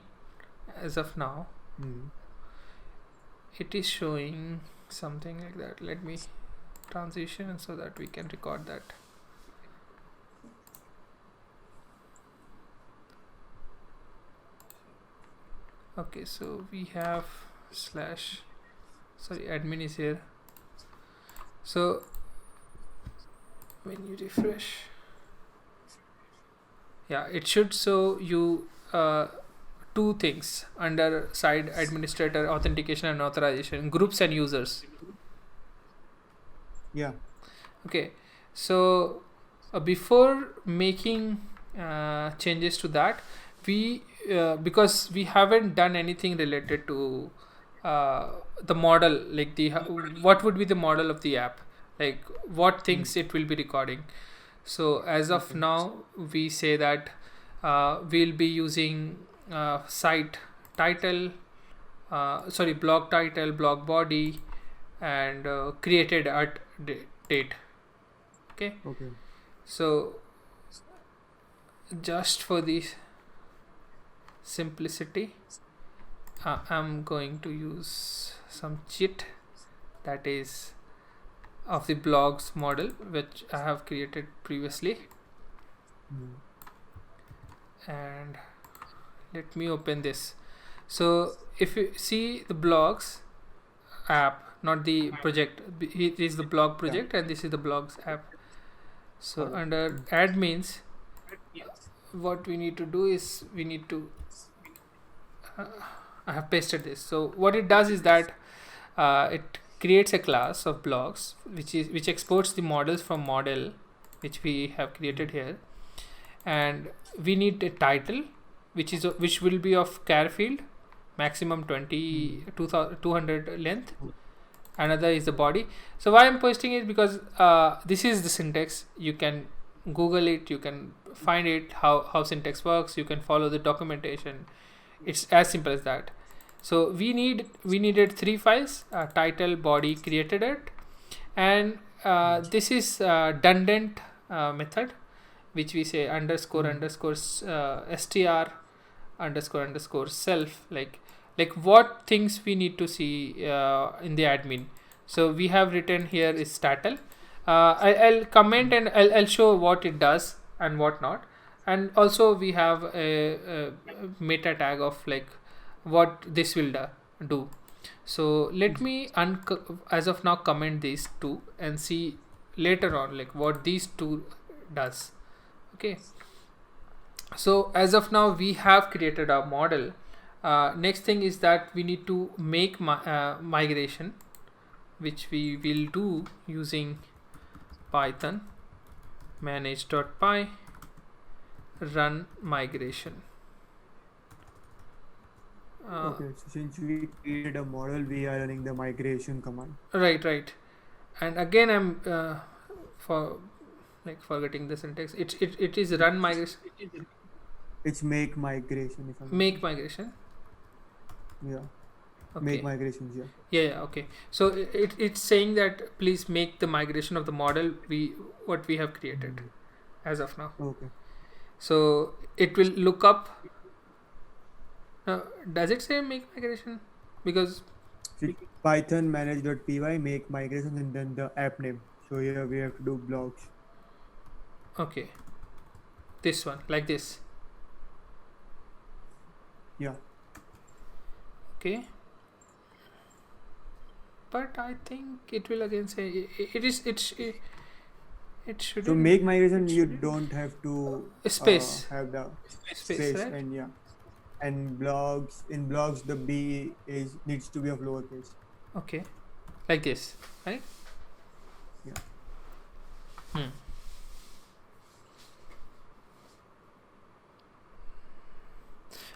as of now, Mm-hmm. it is showing something like that. Let me transition so that we can record that. Okay, so we have slash, sorry, admin is here. So when you refresh, yeah, it should show you two things under side administrator, authentication and authorization, groups and users. Yeah. Okay, so before making changes to that, we because we haven't done anything related to uh, the model, like what would be the model of the app, like what Mm. things it will be recording. So as of Okay. now, we say that we'll be using site title, sorry, blog title, blog body, and created at date. Okay, Okay. so just for the simplicity, I'm going to use some cheat that is of the blogs model which I have created previously, Mm. and let me open this. So if you see the blogs app, not the project, it is the blog Yeah. project and this is the blogs app. So Got it. under Mm. admins, what we need to do is we need to I have pasted this. So what it does is that it creates a class of blogs which exports the models from model which we have created here, and we need a title which will be of char field, maximum 20 Mm. 200 length. Another is the body. So why I'm posting it, because this is the syntax. You can google it, you can find it how syntax works, you can follow the documentation. It's as simple as that. So we needed three files: title, body, created it, and Mm. this is dundent method, which we say underscore Mm. underscore str underscore underscore self, like what things we need to see in the admin. So we have written here is title. I'll comment and I'll show what it does and what not, and also we have a meta tag of like what this will do. So let me as of now comment these two and see later on like what these two does. Okay, so as of now we have created our model. Next thing is that we need to make migration, which we will do using python manage.py run migration. Okay. So since we created a model, we are running the migration command. Right, and again I'm for like forgetting the syntax. It is run migration, It's make migration, if I'm not make wrong. migration. Yeah. Make Okay, migrations. Yeah. yeah, okay. So it's saying that please make the migration of the model what we have created Mm. as of now. Okay. So it will look up. Does it say make migration? Because So Python manage.py make migrations and then the app name. So here we have to do blogs. okay, this one like this. Yeah. Okay, but I think it will again say it So shouldn't make migration, you don't have to space have the space, space, right? and yeah, and blogs, in blogs the b is needs to be of lowercase. Okay, like this, right? Yeah. Hmm.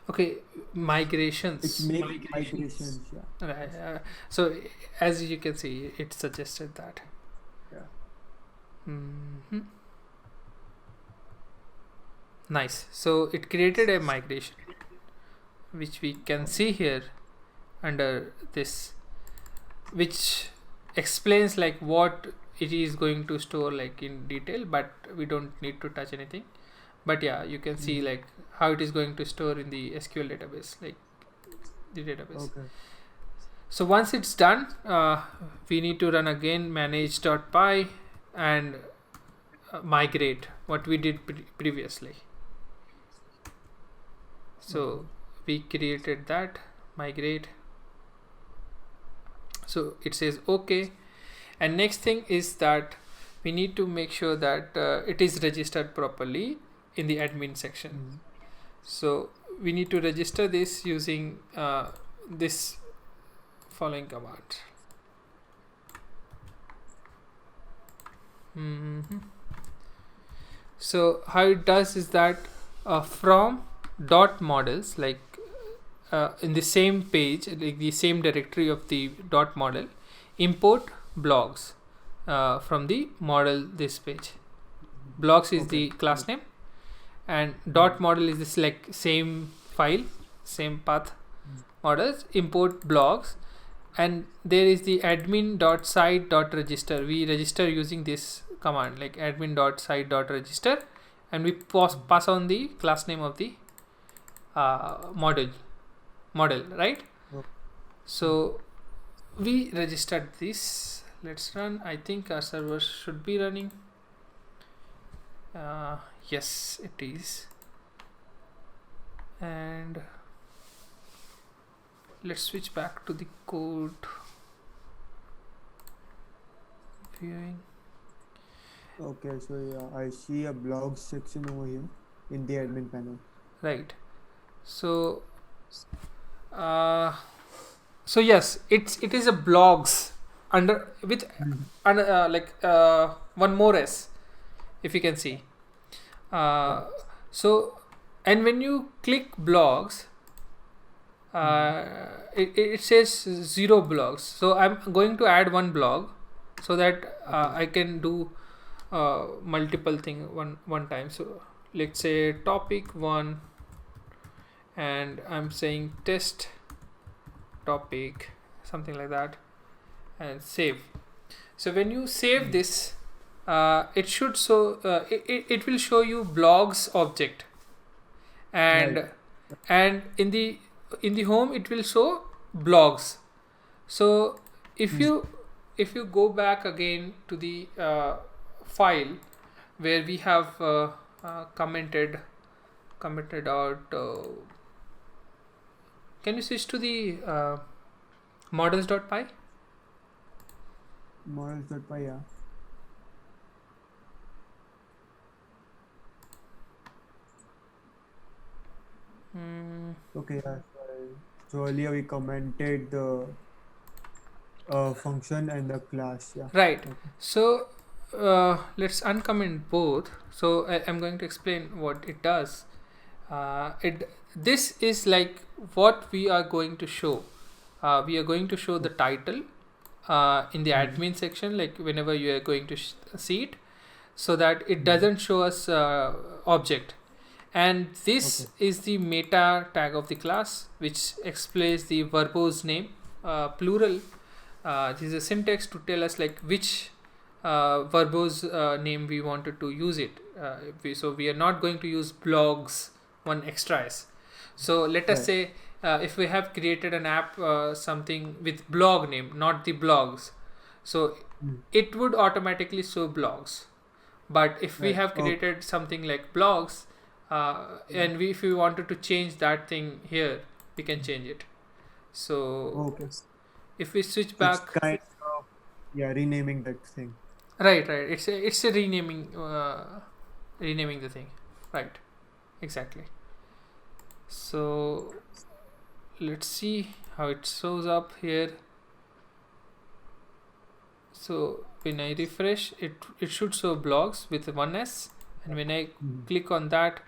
Okay, migrations. It's make migrations. Yeah. Right, so as you can see, it suggested that. Yeah. hmm Nice. So it created a migration, which we can Got it. see here. under this, which explains like what it is going to store like in detail, but we don't need to touch anything. But yeah, you can see like how it is going to store in the SQL database, like the database. Okay. So once it's done, we need to run again manage.py and migrate what we did previously. So we created that migrate. So it says okay, and next thing is that we need to make sure that it is registered properly in the admin section. So we need to register this using this following command. So how it does is that from dot models, like in the same page, like the same directory of the dot model, import blogs from the model this page. Blogs is the class name, and dot model is this like same file, same path models. Import blogs, and there is the admin.site.register. We register using this command, like admin.site.register, and we pass on the class name of the model, right? So we registered this. Let's run. I think our server should be running. Yes, it is. And let's switch back to the code viewing. Okay, so yeah, I see a blog section over here in the admin panel. Right. So so yes, it is a blogs under with like one more s, if you can see. So, and when you click blogs, it says 0 blogs. So I'm going to add one blog so that I can do multiple thing one time. So let's say topic 1, and I'm saying test topic, something like that, and save. So when you save this, it should it will show you blogs object, and in the home it will show blogs. So if you go back again to the file where we have commented out, can you switch to the models.py? Models.py, yeah. Okay, yeah. So earlier we commented the function and the class, yeah. Right. Okay. So let's uncomment both. So I'm going to explain what it does. This is like what we are going to show. We are going to show the title in the admin section, like whenever you are going to see it, so that it doesn't show us object. And this is the meta tag of the class, which explains the verbose name, plural. This is a syntax to tell us like which verbose name we wanted to use it. So we are not going to use blogs one extra s. So let us say if we have created an app something with blog name, not the blogs, so it would automatically show blogs. But if we have created something like blogs, and if we wanted to change that thing here, we can change it. So if we switch back, it's kind of renaming that thing. Right. It's a renaming the thing. Right. Exactly. So let's see how it shows up here. So when I refresh it should show blogs with one s, and when I click on that,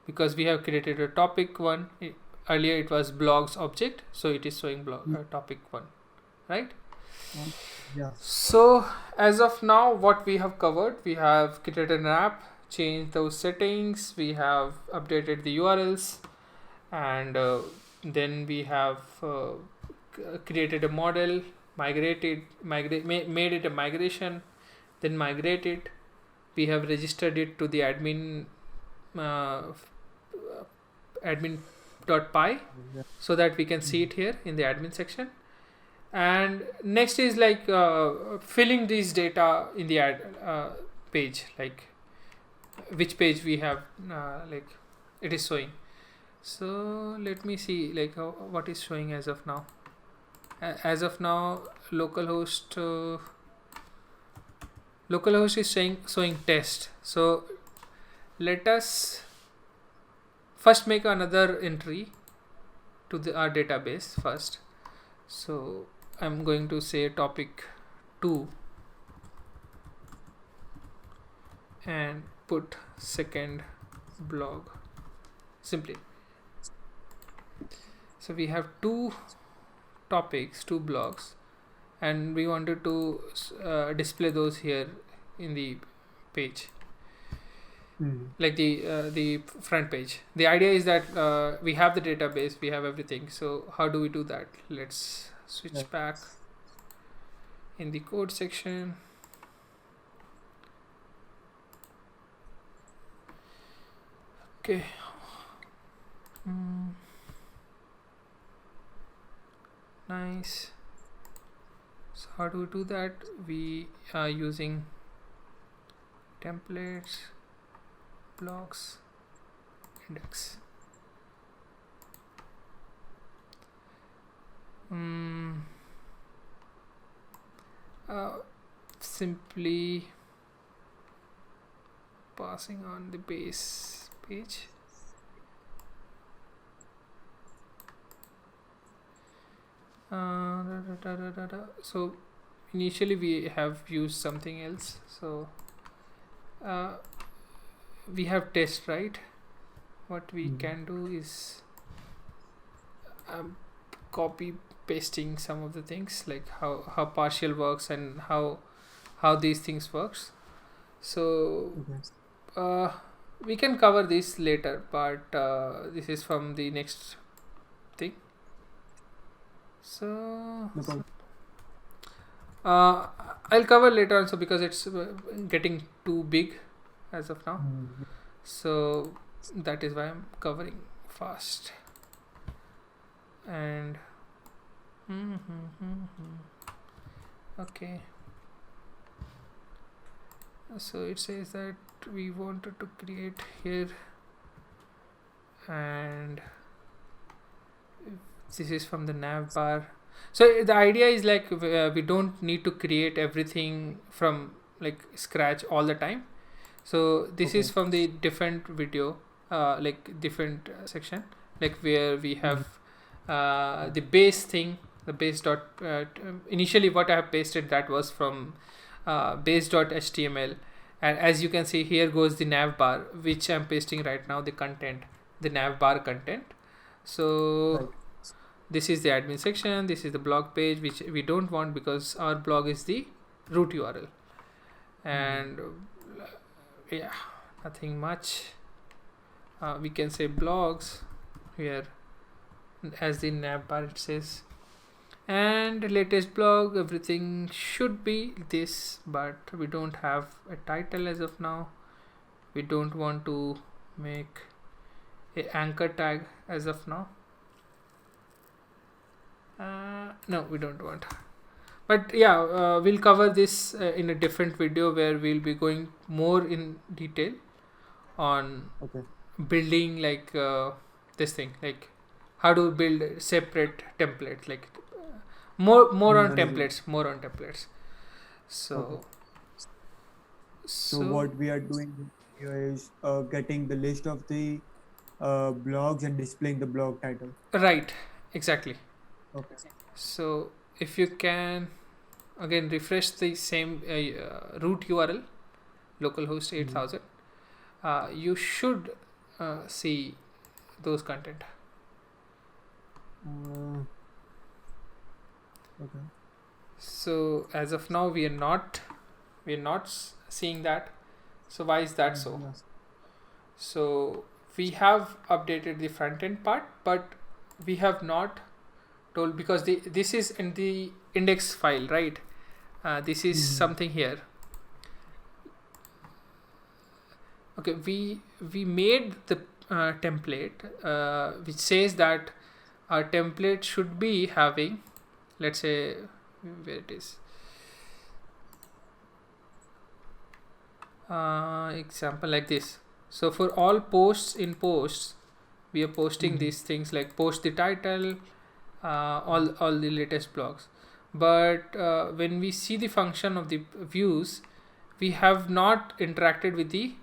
because we have created a topic one, earlier it was blogs object, so it is showing topic 1, right? Yeah. So as of now, what we have covered, we have created an app, changed those settings, we have updated the URLs, and then we have created a model, made it a migration, then migrate it. We have registered it to the uh, admin.py Yeah. so that we can see it here in the admin section. And next is like filling these data in the page, like which page we have, like it is showing. So let me see like what is showing as of now. As of now, localhost is showing test. So let us first make another entry to our database first. So I'm going to say topic 2 and put second blog simply. So we have two topics, two blogs, and we wanted to display those here in the page, like the front page. The idea is that we have the database, we have everything. So how do we do that? Let's switch back in the code section. Okay. Nice. So how do we do that? We are using templates, blocks, index. Simply passing on the base page. So initially we have used something else. So we have test, right? What we can do is copy pasting some of the things, like how partial works and how these things works. So we can cover this later, but this is from the next thing. So I'll cover later on, so because it's getting too big as of now. So that is why I'm covering fast. And okay, so it says that we wanted to create here, and this is from the nav bar. So the idea is like we don't need to create everything from like scratch all the time. So this is from the different video, like different section, like where we have the base thing, the base dot. Initially, what I have pasted, that was from base.html, and as you can see, here goes the nav bar, which I'm pasting right now. The content, the nav bar content. So this is the admin section. This is the blog page, which we don't want because our blog is the root URL. And yeah, nothing much. We can say blogs here as the nav bar, it says. And latest blog, everything should be this, but we don't have a title as of now. We don't want to make a anchor tag as of now. No, we don't want. But yeah, we'll cover this in a different video where we'll be going more in detail on building like this thing, like how to build separate templates, like more on templates. So so what we are doing here is getting the list of the blogs and displaying the blog title. Right, exactly. Okay. So if you can again refresh the same root URL, localhost 8000, you should see those content. Okay. So as of now, we are not seeing that. So why is that so? Yes. So we have updated the front end part, but we have not told, because this is in the index file, right? This is something here. Okay, we made the template which says that our template should be having, let's say, where it is, example like this. So for all posts in posts, we are posting these things like post the title, all the latest blogs. But when we see the function of the views, we have not interacted with the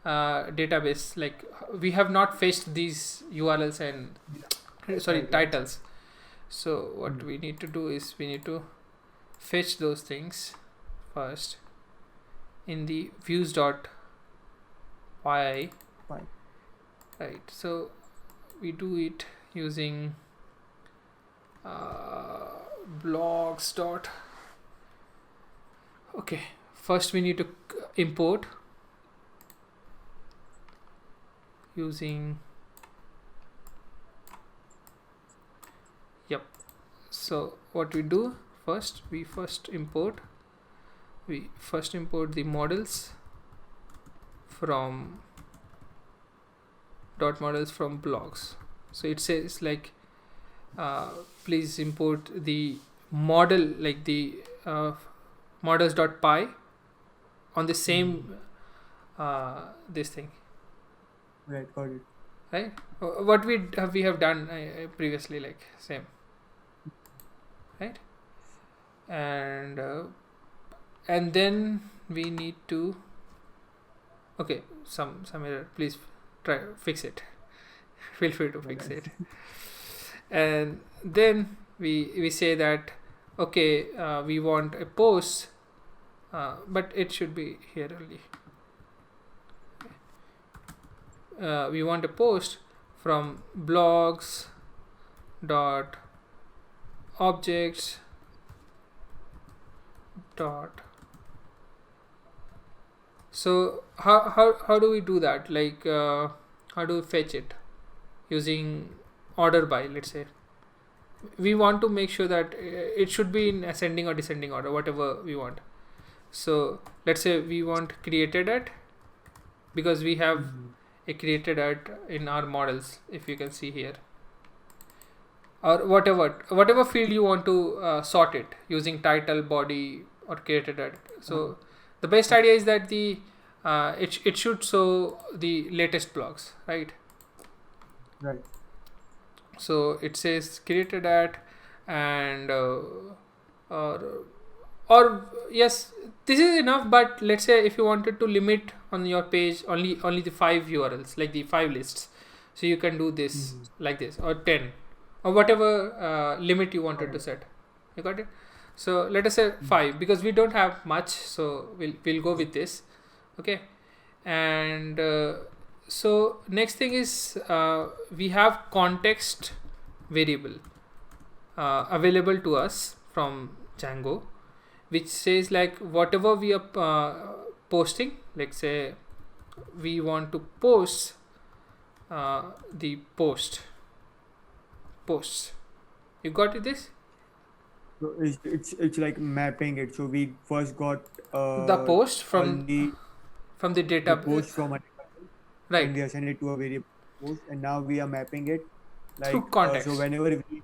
database. Like we have not fetched these URLs and titles. So what we need to do is we need to fetch those things first in the views.py. Right, so we do it using blogs dot. Okay, first we need to import using, yep. So what we do first, we first import the models from .models from blogs. So it says like please import the model, like the models.py on the same this thing. Right, got it. Right, what we have done previously, like same, right? And then we need to, okay, some error, please try fix it. Feel free to fix it. And then we say that okay, we want a post, but it should be here only. We want a post from blogs dot objects dot. So how do we do that? Like how do we fetch it? Using order by, let's say we want to make sure that it should be in ascending or descending order, whatever we want. So let's say we want created at, because we have a created at in our models, if you can see here, or whatever field you want to sort it using title, body, or created at. So the best idea is that the it should show the latest blogs, right? Right. So it says created at, and or yes, this is enough. But let's say if you wanted to limit on your page only the 5 URLs, like the 5 lists, so you can do this like this, or 10, or whatever limit you wanted to set. You got it? So let us say 5, because we don't have much, so we'll go with this. Okay. And so next thing is we have context variable available to us from Django, which says like whatever we are posting, like say we want to post the posts. You got it? This? So it's like mapping it. So we first got the post from the data, the post from a right, and we assign it to a variable post, and now we are mapping it like through context. So whenever we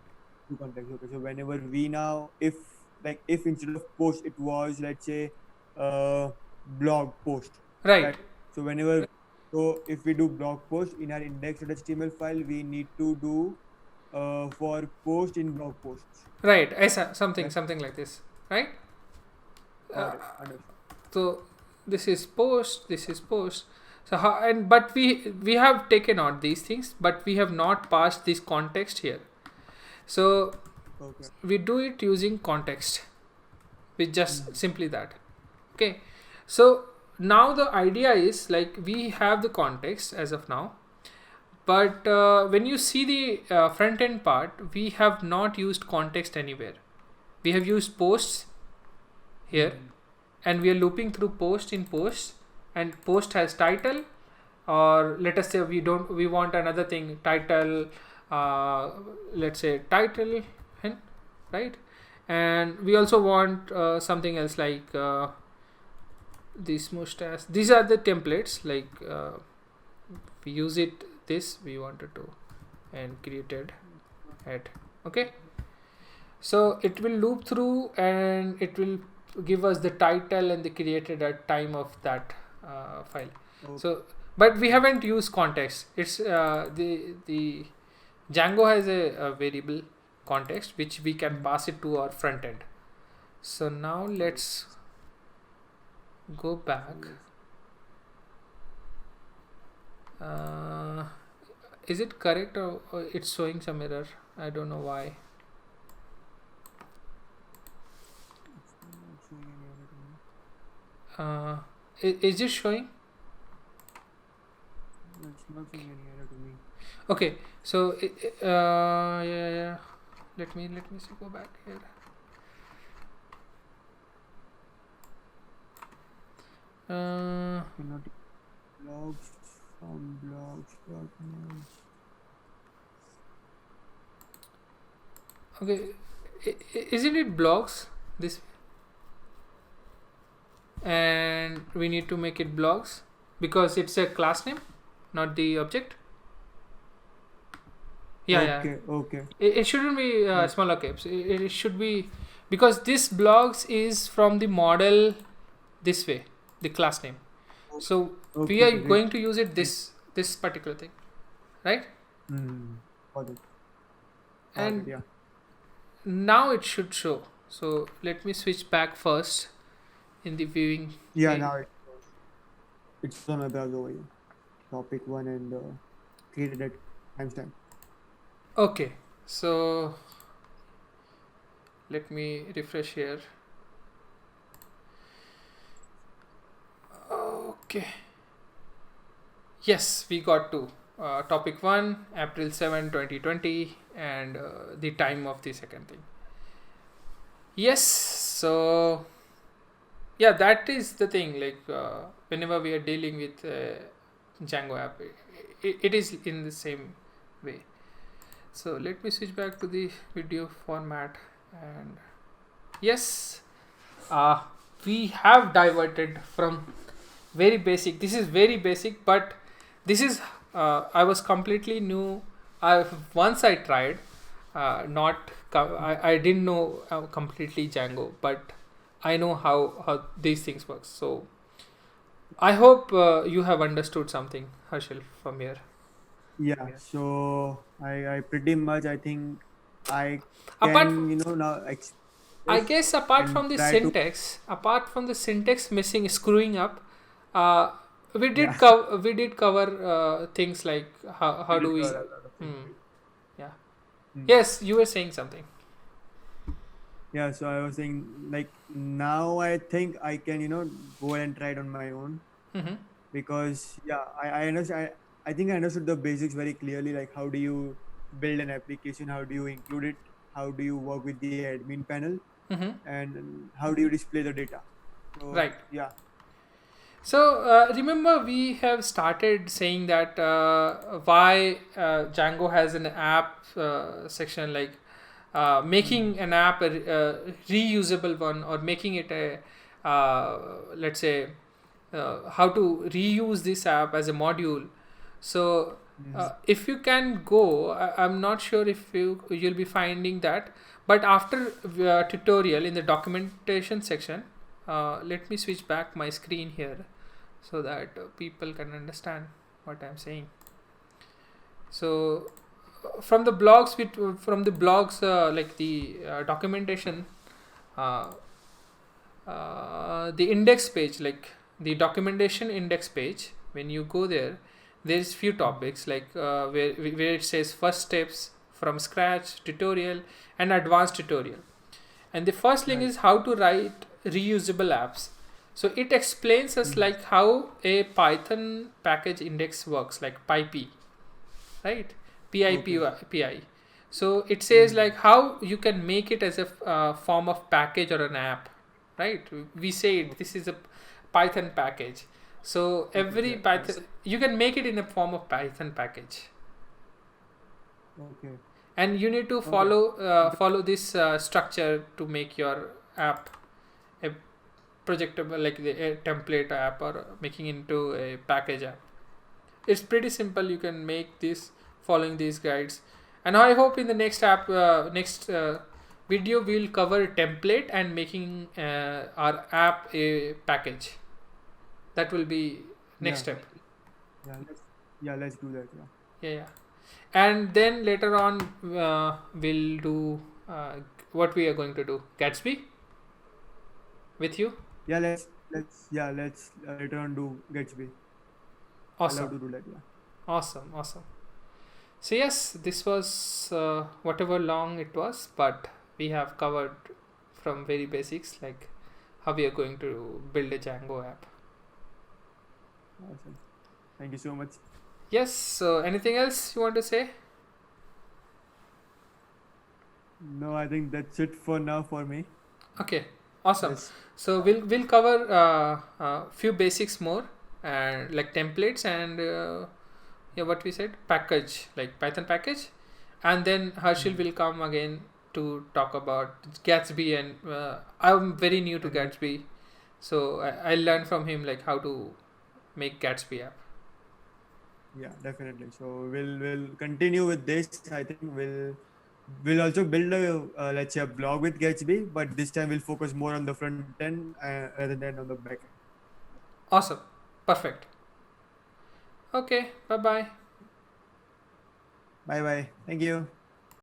through context, okay. So whenever we now, if instead of post it was, let's say, blog post, right? So whenever, so if we do blog post in our index.html file, we need to do for post in blog posts, right? Something like this, right? So this is post, so but we have taken out these things, but we have not passed this context here. So we do it using context with just simply that. Okay, so now the idea is like we have the context as of now, but when you see the front end part, we have not used context anywhere. We have used posts here, and we are looping through post in posts, and post has title, or let us say we want another thing, title, let's say title and right, and we also want something else like this mustache. These are the templates, like we use it, this we wanted to, and created at. Okay, so it will loop through and it will give us the title and the created at time of that file. Okay. So but we haven't used context. It's the Django has a variable context which we can pass it to our front end. So now let's go back. Is it correct, or it's showing some error? I don't know why. Is it showing? It's not showing any error to me. Okay, so yeah. Let me see. Go back here. Cannot blogs from blogs.net. Okay, isn't it blogs this? And we need to make it blogs because it's a class name, not the object. Yeah. Okay. It shouldn't be smaller caps. It should be, because this blogs is from the model this way, the class name. So we are going to use it this particular thing, right? Got it. And yeah. now it should show. So let me switch back first in the viewing. Yeah, thing. now it's on my browser over here. Topic 1 and created at timestamp. Okay, so let me refresh here. Okay. Yes, we got to topic 1, April 7, 2020, and the time of the second thing. Yes, so yeah, that is the thing. Like whenever we are dealing with Django app, it is in the same way. So let me switch back to the video format, and yes, we have diverted from very basic. This is very basic, but this is I was completely new. Once I tried, I didn't know completely Django, but I know how these things work. So I hope you have understood something, Harshil, from here. Yeah, so I pretty much, I think I Apart can, from, now I guess apart and from the try to. syntax missing, screwing up, we Yeah, did cover things like how we do did we. cover a lot of things. Yeah. Hmm. Yes, you were saying something. Yeah, so I was saying, like, now I think I can, go and try it on my own, Mm-hmm. because yeah, I understand. I think I understood the basics very clearly, like how do you build an application, how do you include it, how do you work with the admin panel, Mm-hmm. and how do you display the data. So Right. yeah. So remember, we have started saying that why Django has an app section, like making an app a reusable one, or making it a let's say how to reuse this app as a module. So if you can go, I'm not sure if you'll be finding that, but after tutorial in the documentation section, let me switch back my screen here so that people can understand what I'm saying. So from the blogs, like the documentation, uh, the index page, like the documentation index page, when you go there, there's few topics like where it says first steps from scratch, tutorial, and advanced tutorial. And the first link Right. is how to write reusable apps. So it explains us like how a Python package index works, like PyP, right? PI. So it says like how you can make it as a form of package or an app, right? We say it, this is a Python package. So every Yeah. Python, you can make it in a form of Python package. Okay. and you need to Okay. follow this structure to make your app a projectable, like a template app, or making into a package app. It's pretty simple. You can make this following these guides. And I hope in the next video we'll cover template and making our app a package. That will be next Yeah. step. Let's do that. Yeah. Yeah. And then later on we'll do what we are going to do, Gatsby with you. Let's later on do Gatsby. I love Awesome. to do that. Yeah. Awesome. So yes, this was whatever long it was, but we have covered from very basics, like how we are going to build a Django app. Awesome. Thank you so much. Yes. So anything else you want to say? No, I think that's it for now for me. Okay. Awesome. Yes. So we'll cover few basics more, and like templates and yeah, what we said, package, like Python package, and then Harshil Mhm. will come again to talk about Gatsby, and I'm very new to And Gatsby, so I learned from him like how to make Gatsby app. yeah, definitely. So we'll continue with this. I think we'll also build a let's say a blog with Gatsby, but this time we'll focus more on the front end rather than on the back end. Awesome. Perfect. Okay. Bye bye. Bye bye. Thank you.